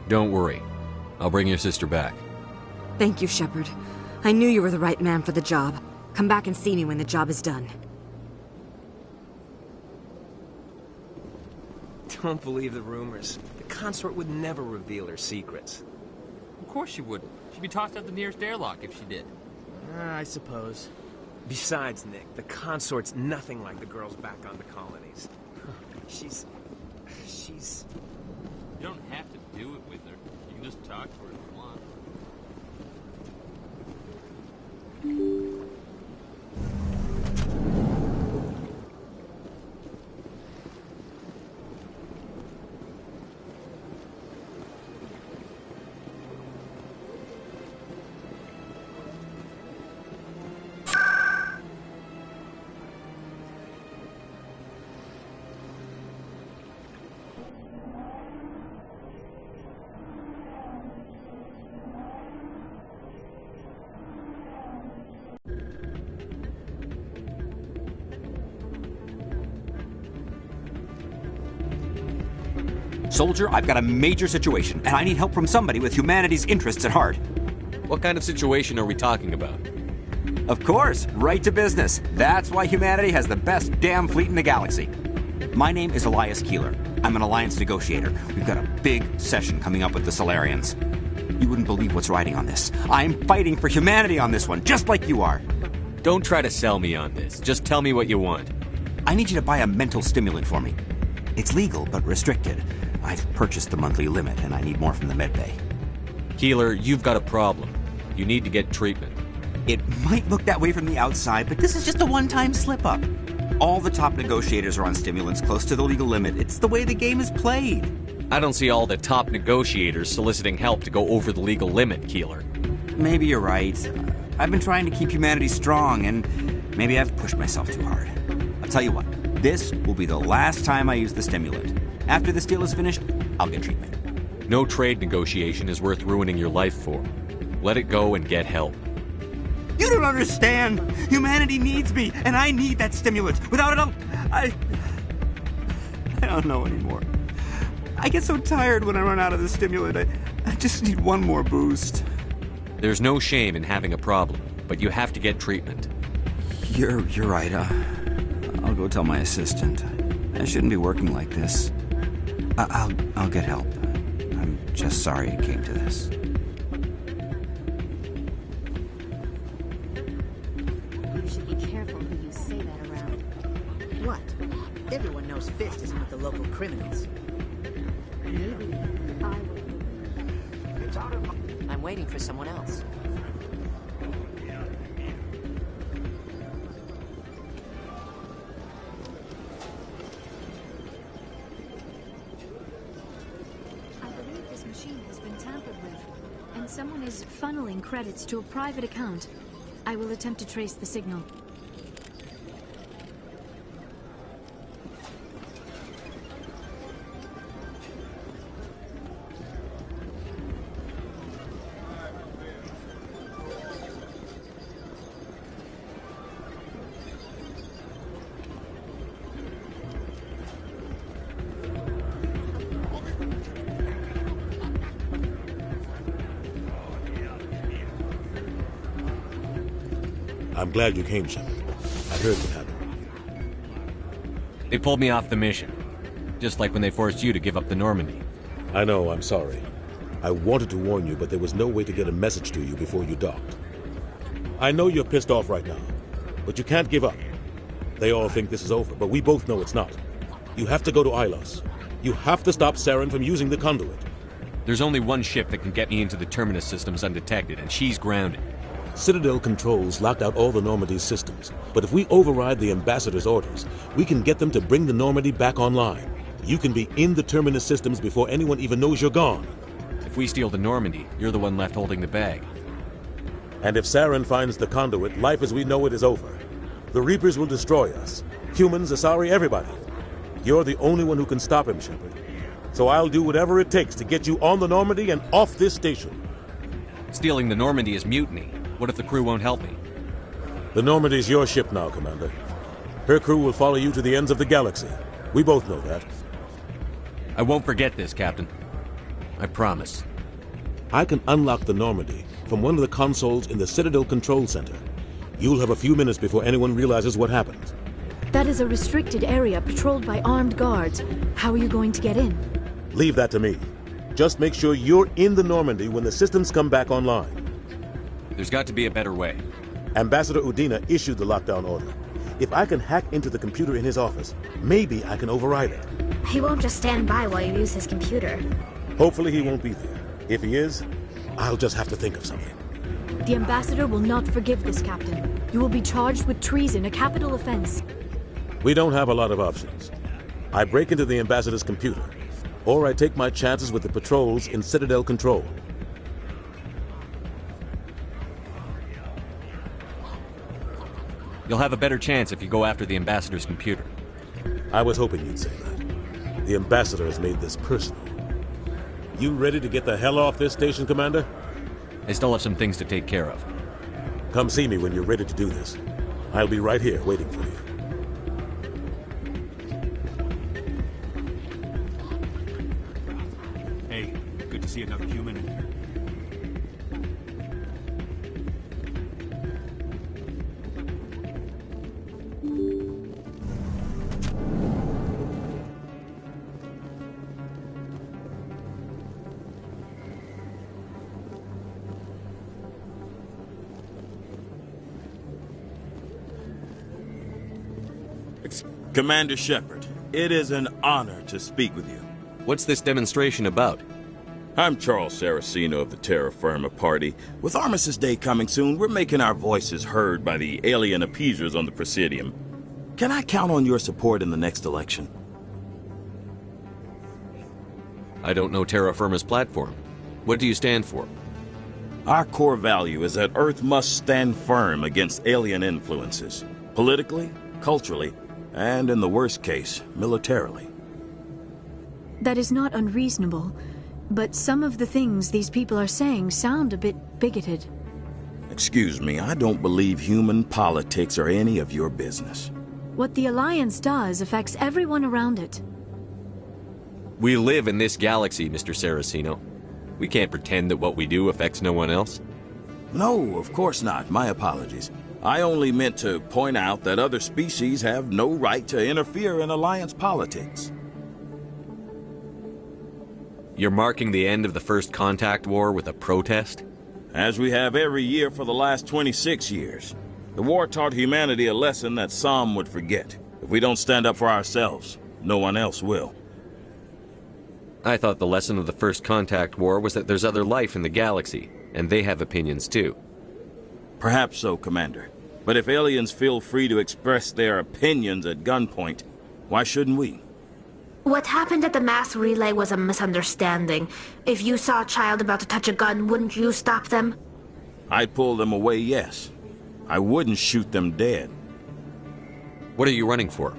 Don't worry. I'll bring your sister back. Thank you, Shepard. I knew you were the right man for the job. Come back and see me when the job is done. Don't believe the rumors. The consort would never reveal her secrets. Of course she wouldn't. She'd be tossed out the nearest airlock if she did. I suppose. Besides, Nick, the consort's nothing like the girls back on the colonies. She's... You don't have to do it with her. You can just talk to her if you want. Soldier, I've got a major situation, and I need help from somebody with humanity's interests at heart. What kind of situation are we talking about? Of course, right to business. That's why humanity has the best damn fleet in the galaxy. My name is Elias Keeler. I'm an Alliance negotiator. We've got a big session coming up with the Solarians. You wouldn't believe what's riding on this. I'm fighting for humanity on this one, just like you are. Don't try to sell me on this. Just tell me what you want. I need you to buy a mental stimulant for me. It's legal, but restricted. I've purchased the monthly limit, and I need more from the medbay. Keeler, you've got a problem. You need to get treatment. It might look that way from the outside, but this is just a one-time slip-up. All the top negotiators are on stimulants close to the legal limit. It's the way the game is played. I don't see all the top negotiators soliciting help to go over the legal limit, Keeler. Maybe you're right. I've been trying to keep humanity strong, and maybe I've pushed myself too hard. I'll tell you what, this will be the last time I use the stimulant. After this deal is finished, I'll get treatment. No trade negotiation is worth ruining your life for. Let it go and get help. You don't understand! Humanity needs me, and I need that stimulant. Without it, I don't know anymore. I get so tired when I run out of the stimulant. I just need one more boost. There's no shame in having a problem, but you have to get treatment. You're right. I'll go tell my assistant. I shouldn't be working like this. I'll get help. I'm just sorry it came to this. You should be careful who you say that around. What? Everyone knows Fist isn't with the local criminals. Maybe I will. I'm waiting for someone else. I believe this machine has been tampered with, and someone is funneling credits to a private account. I will attempt to trace the signal. I'm glad you came, Shepard. I heard what happened. They pulled me off the mission. Just like when they forced you to give up the Normandy. I know, I'm sorry. I wanted to warn you, but there was no way to get a message to you before you docked. I know you're pissed off right now, but you can't give up. They all think this is over, but we both know it's not. You have to go to Ilos. You have to stop Saren from using the conduit. There's only one ship that can get me into the Terminus systems undetected, and she's grounded. Citadel controls locked out all the Normandy's systems, but if we override the Ambassador's orders, we can get them to bring the Normandy back online. You can be in the Terminus systems before anyone even knows you're gone. If we steal the Normandy, you're the one left holding the bag. And if Saren finds the conduit, life as we know it is over. The Reapers will destroy us. Humans, Asari, everybody. You're the only one who can stop him, Shepard. So I'll do whatever it takes to get you on the Normandy and off this station. Stealing the Normandy is mutiny. What if the crew won't help me? The Normandy's your ship now, Commander. Her crew will follow you to the ends of the galaxy. We both know that. I won't forget this, Captain. I promise. I can unlock the Normandy from one of the consoles in the Citadel Control Center. You'll have a few minutes before anyone realizes what happened. That is a restricted area patrolled by armed guards. How are you going to get in? Leave that to me. Just make sure you're in the Normandy when the systems come back online. There's got to be a better way. Ambassador Udina issued the lockdown order. If I can hack into the computer in his office, maybe I can override it. He won't just stand by while you use his computer. Hopefully he won't be there. If he is, I'll just have to think of something. The Ambassador will not forgive this, Captain. You will be charged with treason, a capital offense. We don't have a lot of options. I break into the Ambassador's computer, or I take my chances with the patrols in Citadel Control. You'll have a better chance if you go after the Ambassador's computer. I was hoping you'd say that. The Ambassador has made this personal. You ready to get the hell off this station, Commander? I still have some things to take care of. Come see me when you're ready to do this. I'll be right here waiting for you. Hey, good to see another human in here. Commander Shepard, it is an honor to speak with you. What's this demonstration about? I'm Charles Saraceno of the Terra Firma Party. With Armistice Day coming soon, we're making our voices heard by the alien appeasers on the Presidium. Can I count on your support in the next election? I don't know Terra Firma's platform. What do you stand for? Our core value is that Earth must stand firm against alien influences. Politically, culturally, and in the worst case, militarily. That is not unreasonable, but some of the things these people are saying sound a bit bigoted. Excuse me, I don't believe human politics are any of your business. What the Alliance does affects everyone around it. We live in this galaxy, Mr. Saraceno. We can't pretend that what we do affects no one else. No, of course not. My apologies. I only meant to point out that other species have no right to interfere in Alliance politics. You're marking the end of the First Contact War with a protest? As we have every year for the last 26 years. The war taught humanity a lesson that some would forget. If we don't stand up for ourselves, no one else will. I thought the lesson of the First Contact War was that there's other life in the galaxy, and they have opinions too. Perhaps so, Commander. But if aliens feel free to express their opinions at gunpoint, why shouldn't we? What happened at the mass relay was a misunderstanding. If you saw a child about to touch a gun, wouldn't you stop them? I'd pull them away, yes. I wouldn't shoot them dead. What are you running for?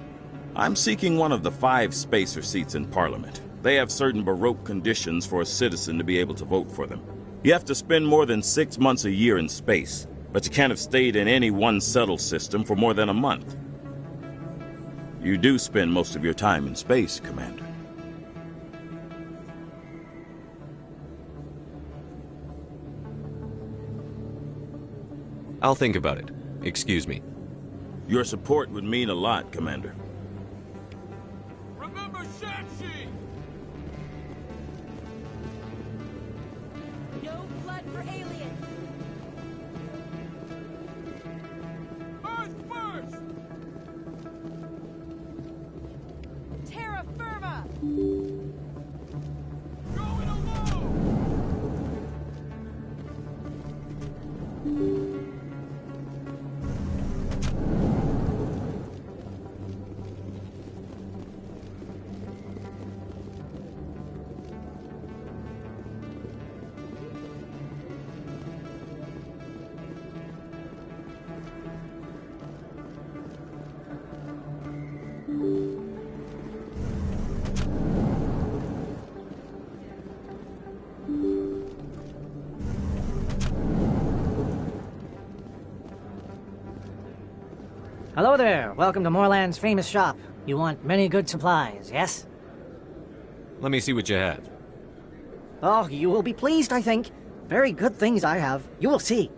I'm seeking one of the 5 spacer seats in Parliament. They have certain Baroque conditions for a citizen to be able to vote for them. You have to spend more than 6 months a year in space, but you can't have stayed in any one settled system for more than a month. You do spend most of your time in space, Commander. I'll think about it. Excuse me. Your support would mean a lot, Commander. Remember Shang-Chi! No blood for aliens! Earth first! Terra Firma! Going alone! Hello there. Welcome to Moorland's famous shop. You want many good supplies, yes? Let me see what you have. Oh, you will be pleased, I think. Very good things I have. You will see.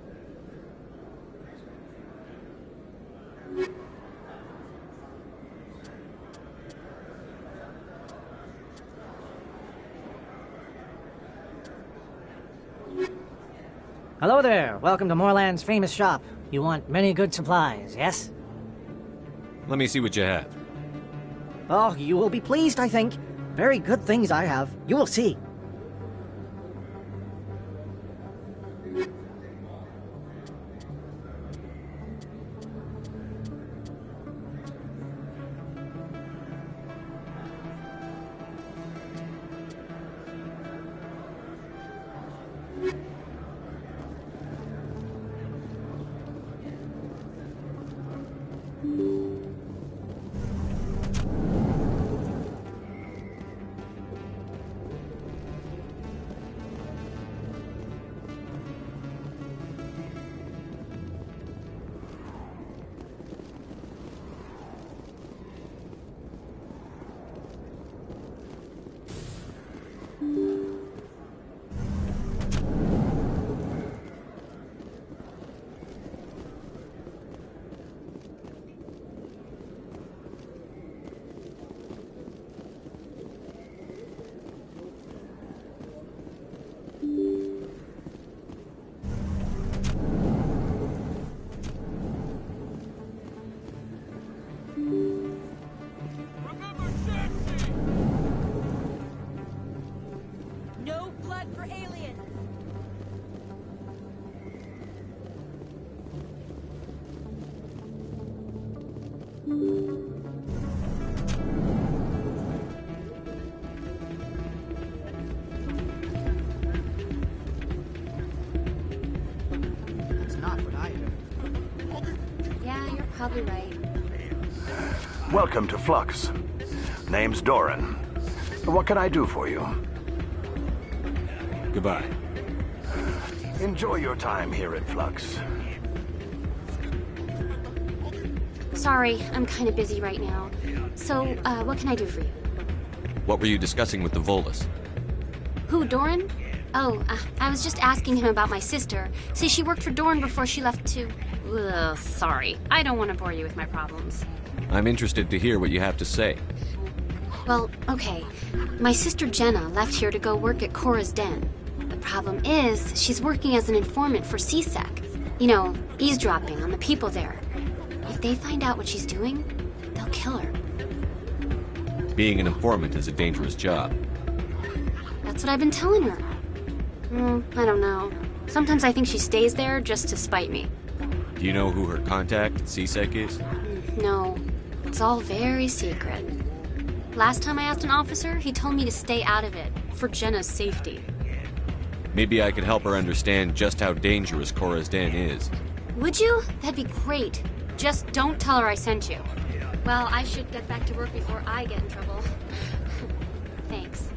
Hello there. Welcome to Moorland's famous shop. You want many good supplies, yes? Let me see what you have. Oh, you will be pleased, I think. Very good things I have. You will see. Yeah, you're probably right. Welcome to Flux. Name's Doran. What can I do for you? Goodbye. Enjoy your time here at Flux. Sorry, I'm kind of busy right now. So, what can I do for you? What were you discussing with the Volus? Who, Doran? Oh, I was just asking him about my sister. See, she worked for Doran before she left to... Ugh, sorry. I don't want to bore you with my problems. I'm interested to hear what you have to say. Well, okay. My sister Jenna left here to go work at Cora's Den. The problem is, she's working as an informant for C-Sec. You know, eavesdropping on the people there. If they find out what she's doing, they'll kill her. Being an informant is a dangerous job. That's what I've been telling her. I don't know. Sometimes I think she stays there just to spite me. Do you know who her contact at C-Sec is? No. It's all very secret. Last time I asked an officer, he told me to stay out of it, for Jenna's safety. Maybe I could help her understand just how dangerous Cora's Den is. Would you? That'd be great. Just don't tell her I sent you. Well, I should get back to work before I get in trouble. Thanks.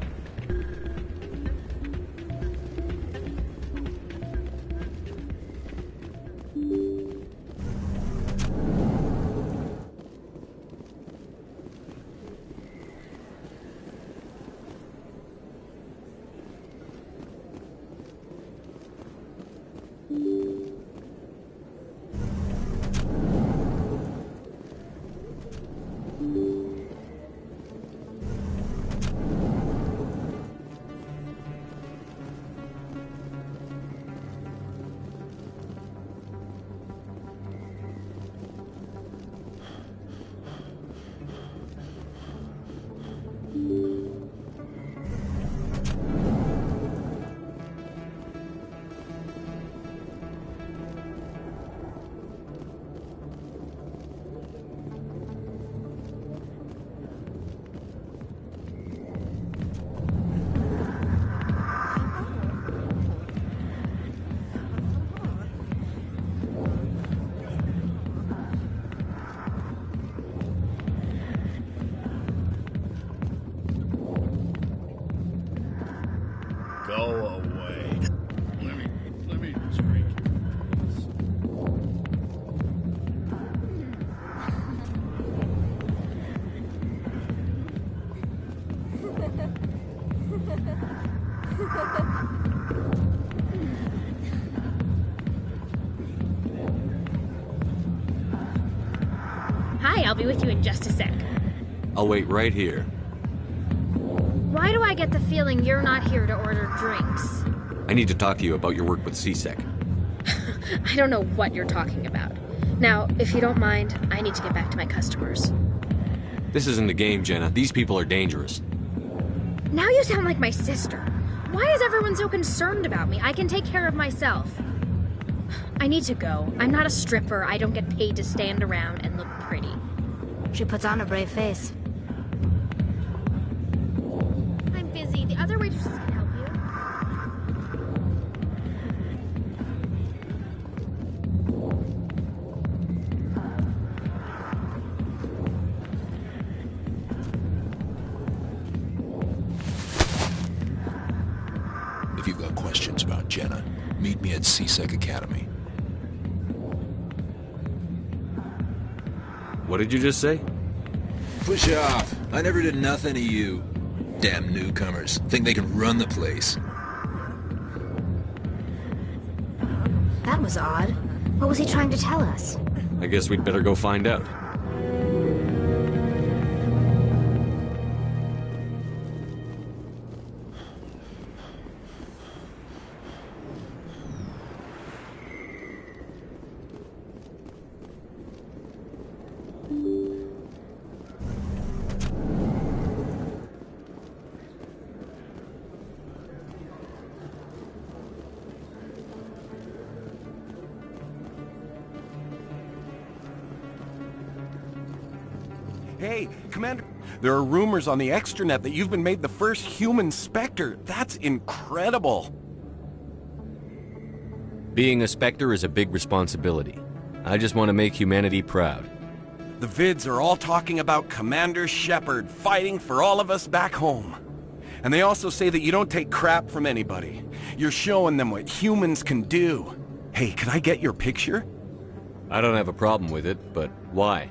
Hi, I'll be with you in just a sec. I'll wait right here. Why do I get the feeling you're not here to order drinks? I need to talk to you about your work with C-Sec. I don't know what you're talking about. Now, if you don't mind, I need to get back to my customers. This isn't a game, Jenna. These people are dangerous. Now you sound like my sister. Why is everyone so concerned about me? I can take care of myself. I need to go. I'm not a stripper. I don't get paid to stand around and look pretty. She puts on a brave face. I'm busy. The other waitresses can help you. If you've got questions about Jenna, meet me at C-Sec Academy. What did you just say? Push off. I never did nothing to you. Damn newcomers. Think they can run the place. That was odd. What was he trying to tell us? I guess we'd better go find out. Hey, Commander, there are rumors on the extranet that you've been made the first human Spectre. That's incredible. Being a Spectre is a big responsibility. I just want to make humanity proud. The vids are all talking about Commander Shepard fighting for all of us back home. And they also say that you don't take crap from anybody. You're showing them what humans can do. Hey, can I get your picture? I don't have a problem with it, but why?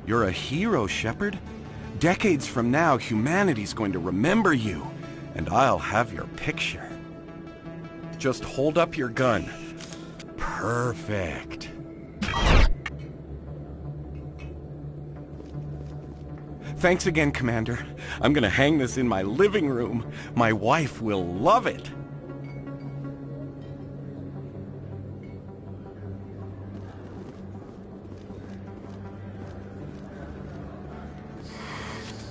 You're a hero, Shepard. Decades from now, humanity's going to remember you, and I'll have your picture. Just hold up your gun. Perfect. Thanks again, Commander. I'm gonna hang this in my living room. My wife will love it.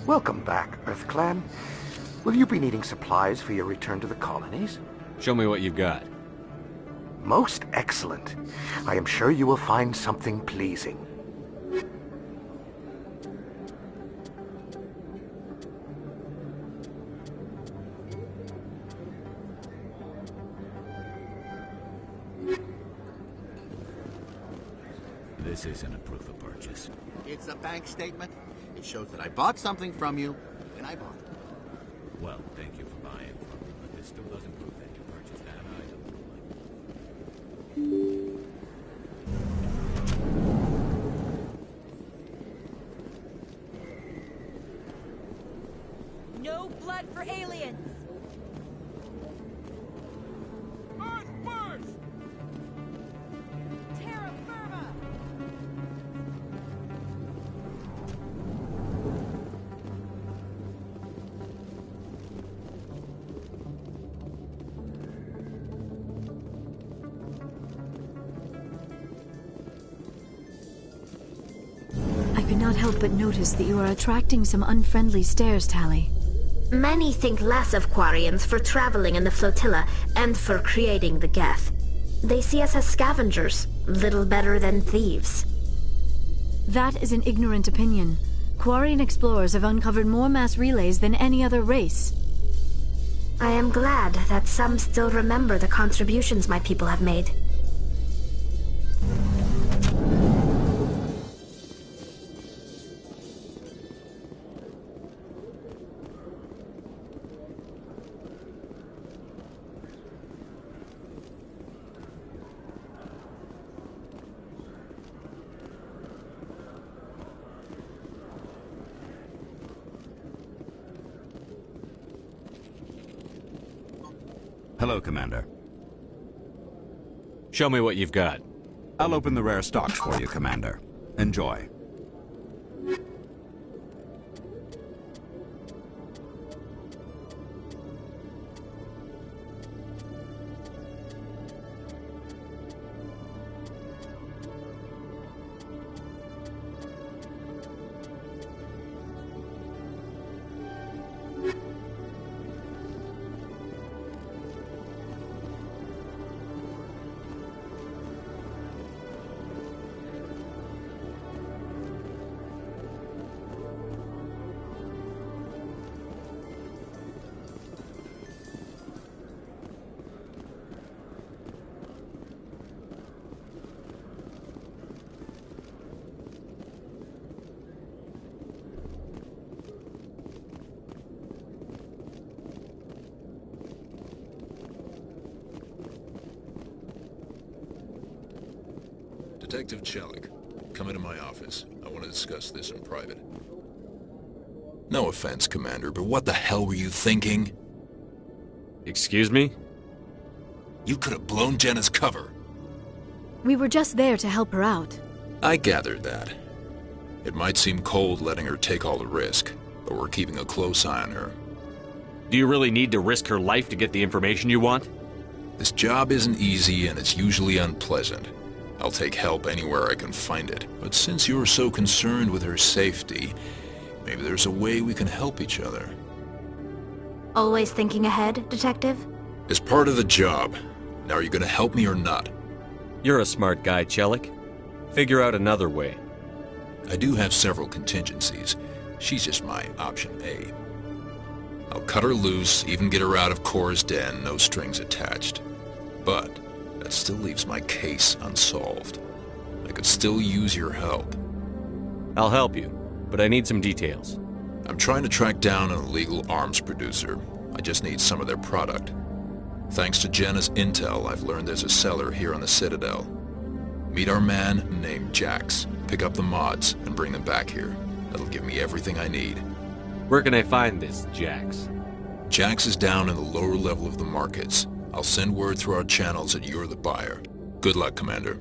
Welcome back, EarthClan. Will you be needing supplies for your return to the colonies? Show me what you've got. Most excellent. I am sure you will find something pleasing. This isn't a proof of purchase. It's a bank statement. It shows that I bought something from you, and I bought it. Well, thank you for buying from me, but this still doesn't prove that you purchased that item. No blood for aliens! Earth first! Terra firma! I could not help but notice that you are attracting some unfriendly stares, Tali. Many think less of Quarians for traveling in the flotilla and for creating the Geth. They see us as scavengers, little better than thieves. That is an ignorant opinion. Quarian explorers have uncovered more mass relays than any other race. I am glad that some still remember the contributions my people have made. Hello, Commander. Show me what you've got. I'll open the rare stocks for you, Commander. Enjoy. Detective Chelik, come into my office. I want to discuss this in private. No offense, Commander, but what the hell were you thinking? Excuse me? You could have blown Jenna's cover. We were just there to help her out. I gathered that. It might seem cold letting her take all the risk, but we're keeping a close eye on her. Do you really need to risk her life to get the information you want? This job isn't easy and it's usually unpleasant. I'll take help anywhere I can find it. But since you're so concerned with her safety, maybe there's a way we can help each other. Always thinking ahead, Detective? It's part of the job. Now, are you gonna help me or not? You're a smart guy, Chelik. Figure out another way. I do have several contingencies. She's just my option A. I'll cut her loose, even get her out of Cora's den, no strings attached. But that that still leaves my case unsolved. I could still use your help. I'll help you, but I need some details. I'm trying to track down an illegal arms producer. I just need some of their product. Thanks to Jenna's intel, I've learned there's a seller here on the Citadel. Meet our man named Jax. Pick up the mods and bring them back here. That'll give me everything I need. Where can I find this Jax? Jax is down in the lower level of the markets. I'll send word through our channels that you're the buyer. Good luck, Commander.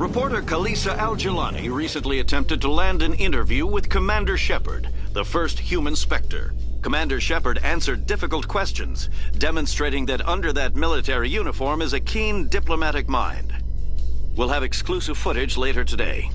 Reporter Kalisa Al-Jilani recently attempted to land an interview with Commander Shepard, the first human Spectre. Commander Shepard answered difficult questions, demonstrating that under that military uniform is a keen diplomatic mind. We'll have exclusive footage later today.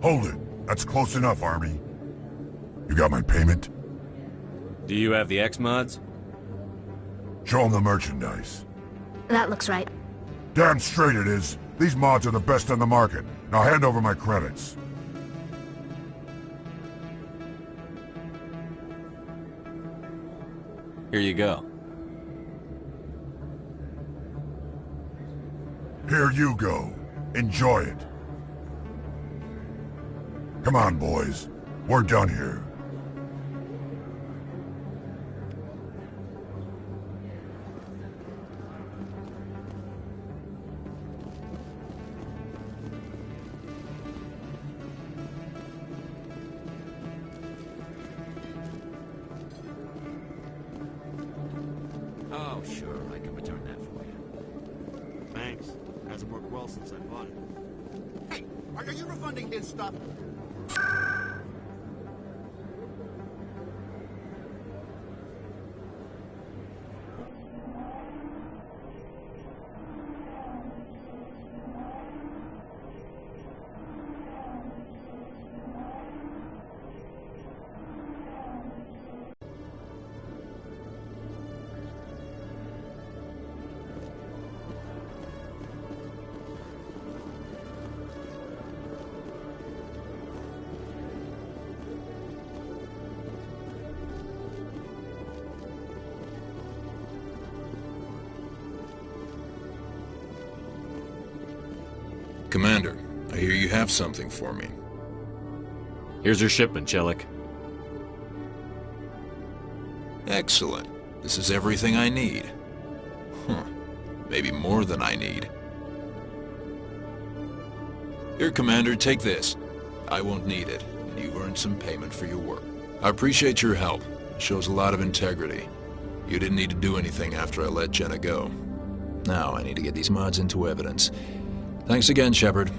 Hold it. That's close enough, Army. You got my payment? Do you have the X-Mods? Show them the merchandise. That looks right. Damn straight it is. These mods are the best on the market. Now hand over my credits. Here you go. Here you go. Enjoy it. Come on, boys. We're done here. hasn't worked well since I bought it. Hey, are you refunding his stuff? Commander, I hear you have something for me. Here's your shipment, Jellic. Excellent. This is everything I need. Maybe more than I need. Here, Commander, take this. I won't need it. You've earned some payment for your work. I appreciate your help. It shows a lot of integrity. You didn't need to do anything after I let Jenna go. Now I need to get these mods into evidence. Thanks again, Shepard.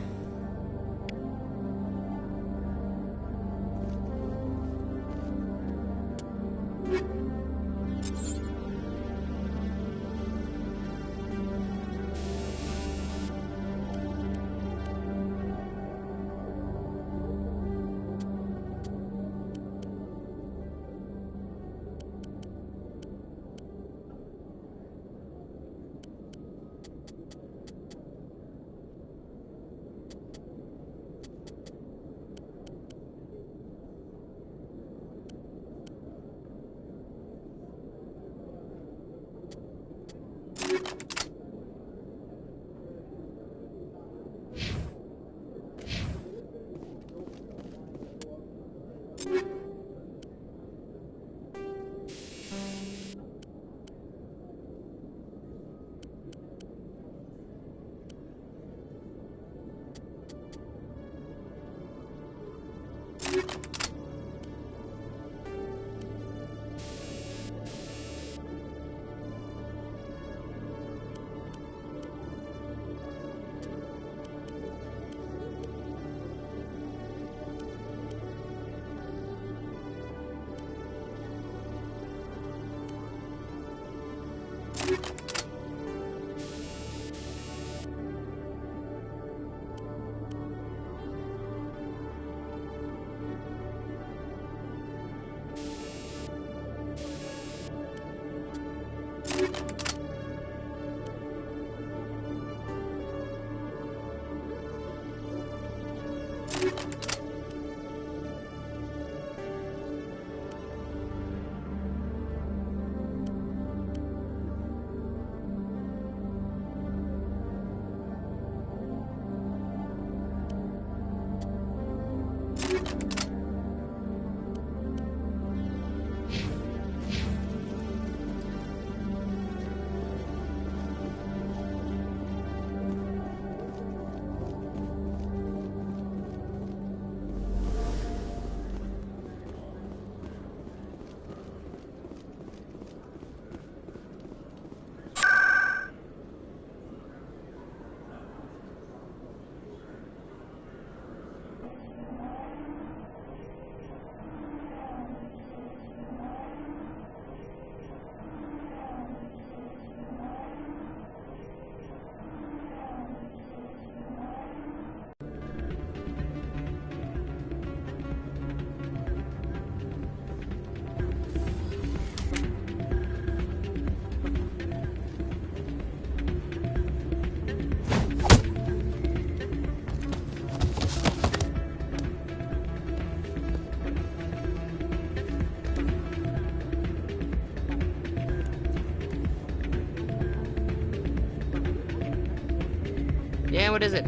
Yeah, what is it?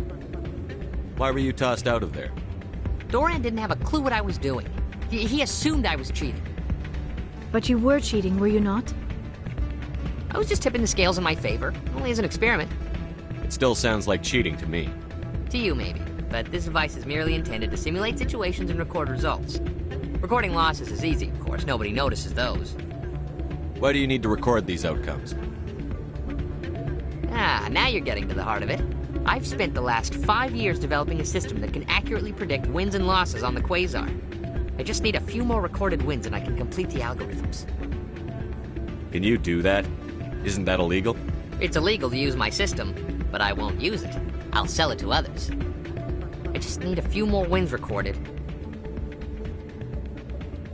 Why were you tossed out of there? Doran didn't have a clue what I was doing. He assumed I was cheating. But you were cheating, were you not? I was just tipping the scales in my favor, only as an experiment. It still sounds like cheating to me. To you, maybe. But this device is merely intended to simulate situations and record results. Recording losses is easy, of course. Nobody notices those. Why do you need to record these outcomes? Ah, now you're getting to the heart of it. I've spent the last 5 years developing a system that can accurately predict wins and losses on the Quasar. I just need a few more recorded wins and I can complete the algorithms. Can you do that? Isn't that illegal? It's illegal to use my system, but I won't use it. I'll sell it to others. I just need a few more wins recorded.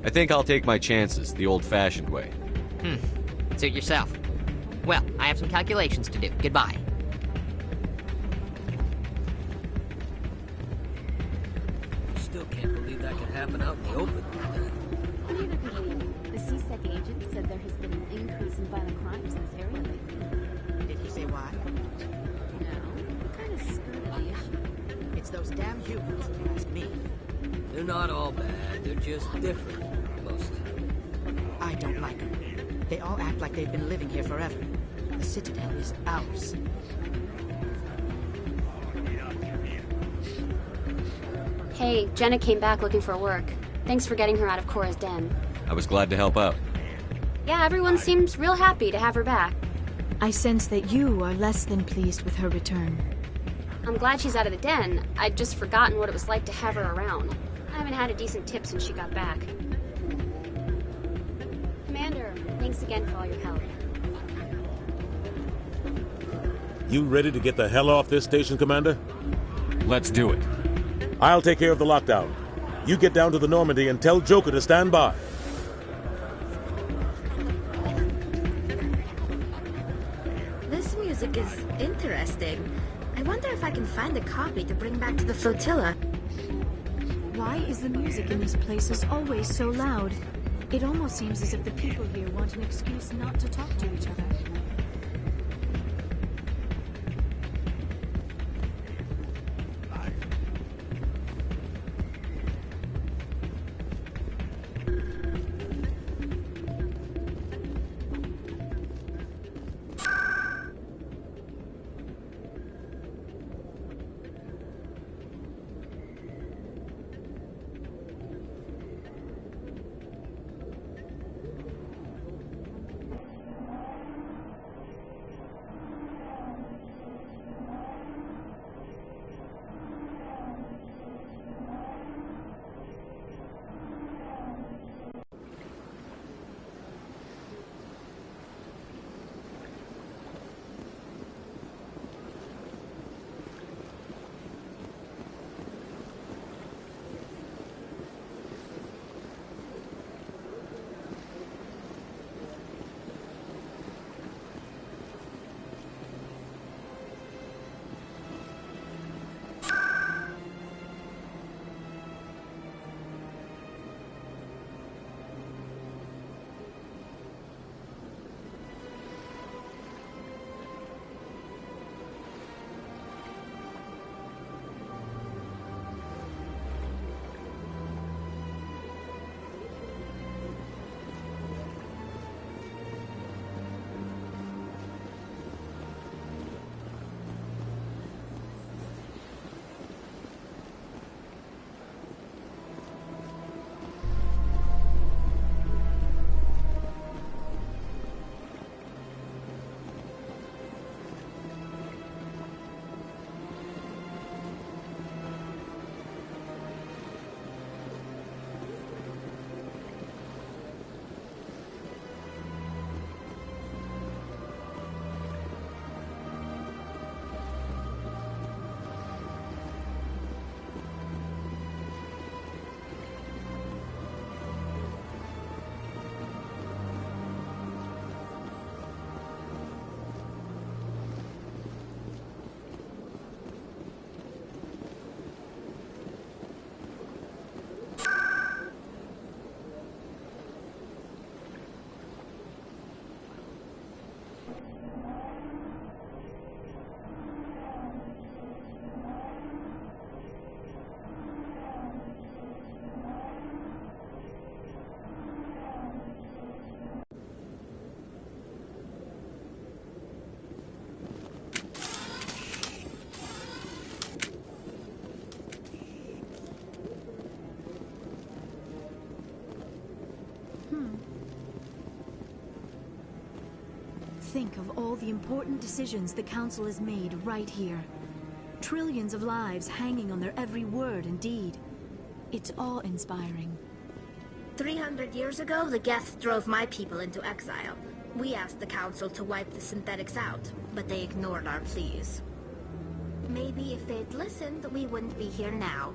I think I'll take my chances the old-fashioned way. Suit yourself. Well, I have some calculations to do. Goodbye. Still can't believe that could happen out in the open. Neither could we. The CSEC agent said there has been an increase in violent crimes in this area lately. Did he say why? No, kind of skirted the issue. It's those damn humans, if you ask me. They're not all bad. They're just different. Most. I don't like them. They all act like they've been living here forever. The Citadel is ours. Hey, Jenna came back looking for work. Thanks for getting her out of Cora's den. I was glad to help out. Yeah, everyone seems real happy to have her back. I sense that you are less than pleased with her return. I'm glad she's out of the den. I'd just forgotten what it was like to have her around. I haven't had a decent tip since she got back. Commander, thanks again for all your help. You ready to get the hell off this station, Commander? Let's do it. I'll take care of the lockdown. You get down to the Normandy and tell Joker to stand by. This music is interesting. I wonder if I can find a copy to bring back to the flotilla. Why is the music in these places always so loud? It almost seems as if the people here want an excuse not to talk to each other. Think of all the important decisions the Council has made right here. Trillions of lives hanging on their every word and deed. It's awe-inspiring. 300 years ago, the Geth drove my people into exile. We asked the Council to wipe the synthetics out, but they ignored our pleas. Maybe if they'd listened, we wouldn't be here now.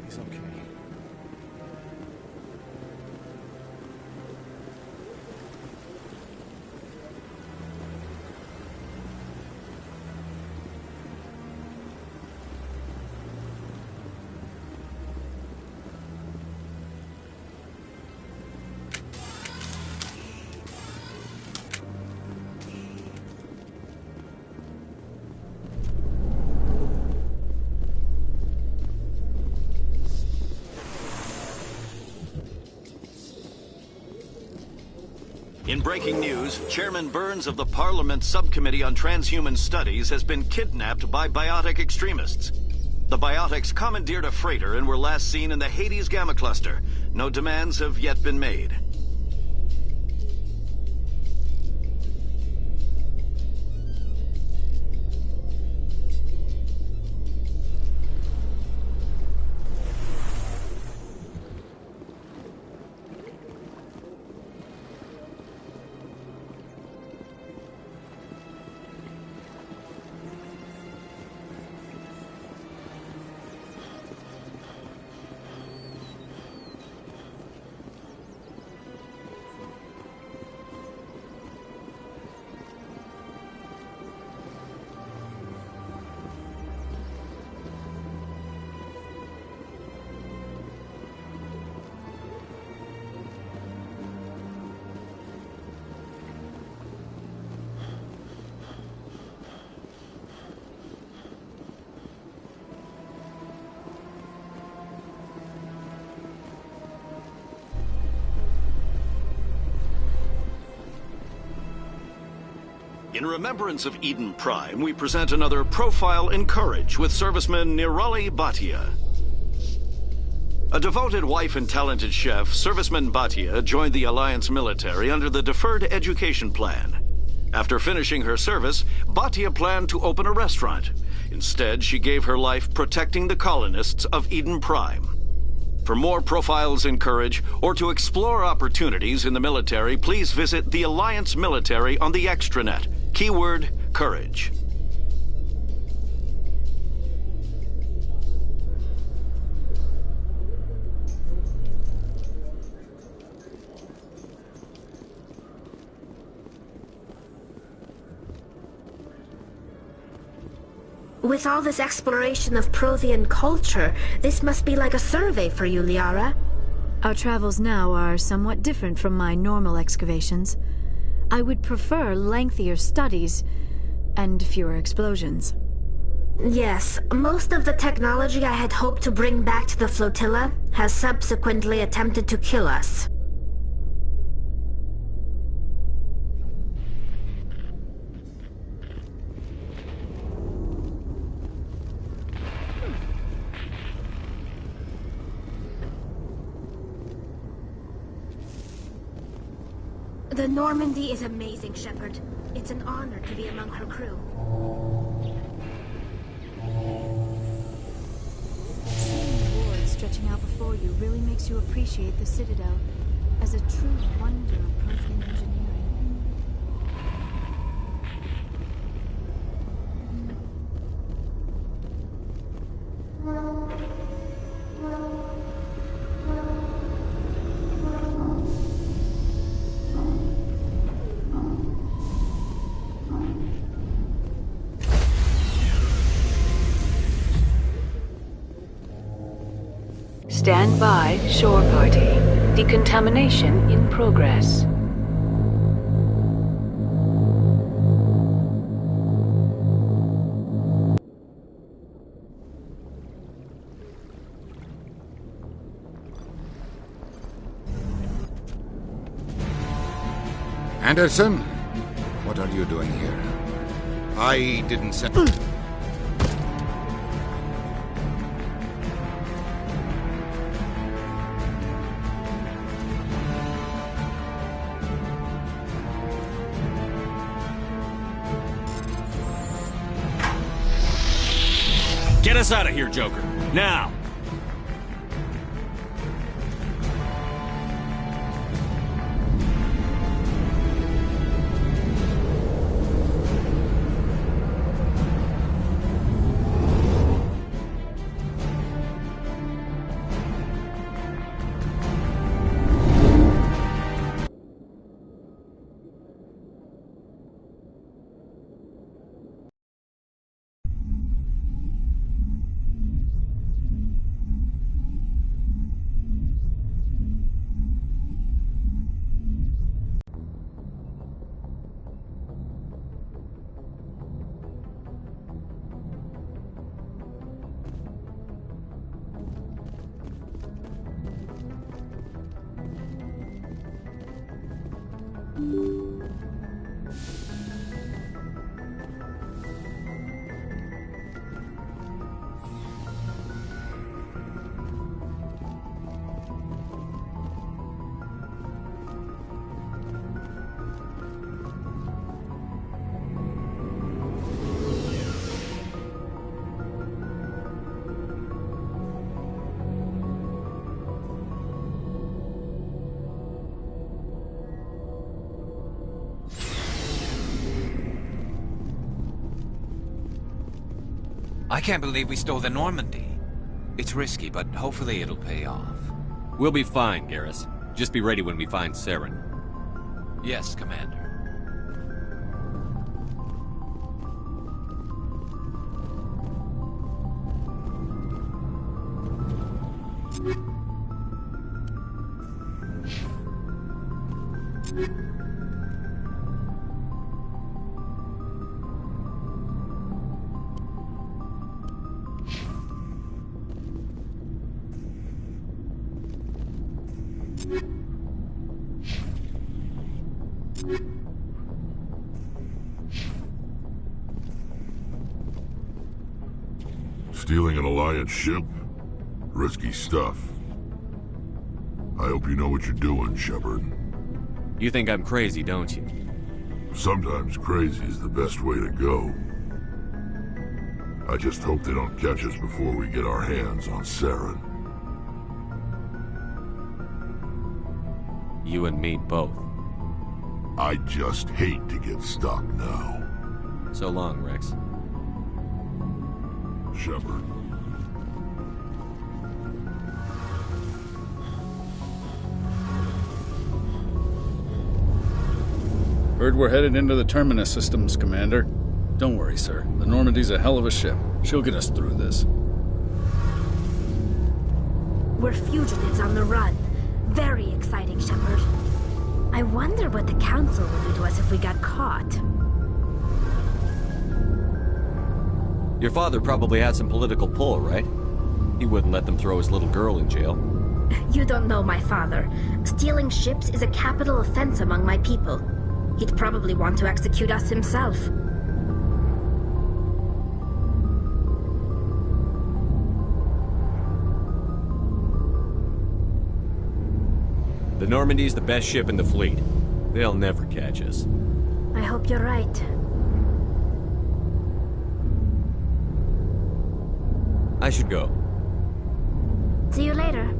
He's okay. In breaking news, Chairman Burns of the Parliament Subcommittee on Transhuman Studies has been kidnapped by biotic extremists. The biotics commandeered a freighter and were last seen in the Hades Gamma Cluster. No demands have yet been made. In remembrance of Eden Prime, we present another Profile in Courage with serviceman Nirali Bhatia. A devoted wife and talented chef, serviceman Bhatia joined the Alliance military under the Deferred Education Plan. After finishing her service, Bhatia planned to open a restaurant. Instead, she gave her life protecting the colonists of Eden Prime. For more Profiles in Courage, or to explore opportunities in the military, please visit the Alliance Military on the extranet. Keyword, Courage. With all this exploration of Prothean culture, this must be like a survey for you, Liara. Our travels now are somewhat different from my normal excavations. I would prefer lengthier studies and fewer explosions. Yes, most of the technology I had hoped to bring back to the flotilla has subsequently attempted to kill us. The Normandy is amazing, Shepard. It's an honor to be among her crew. Seeing the world stretching out before you really makes you appreciate the Citadel as a true wonder of Prothean engineering. Stand by, shore party. Decontamination in progress. Anderson, what are you doing here? I didn't send... Get us out of here, Joker. Now! I can't believe we stole the Normandy. It's risky, but hopefully it'll pay off. We'll be fine, Garrus. Just be ready when we find Saren. Yes, Commander. Stealing an Alliance ship? Risky stuff. I hope you know what you're doing, Shepard. You think I'm crazy, don't you? Sometimes crazy is the best way to go. I just hope they don't catch us before we get our hands on Saren. You and me both. I just hate to get stuck now. So long, Rex. Shepard. Heard we're headed into the Terminus systems, Commander. Don't worry, sir. The Normandy's a hell of a ship. She'll get us through this. We're fugitives on the run. Very exciting, Shepard. I wonder what the Council will do to us if we got caught. Your father probably had some political pull, right? He wouldn't let them throw his little girl in jail. You don't know my father. Stealing ships is a capital offense among my people. He'd probably want to execute us himself. The Normandy's the best ship in the fleet. They'll never catch us. I hope you're right. I should go. See you later.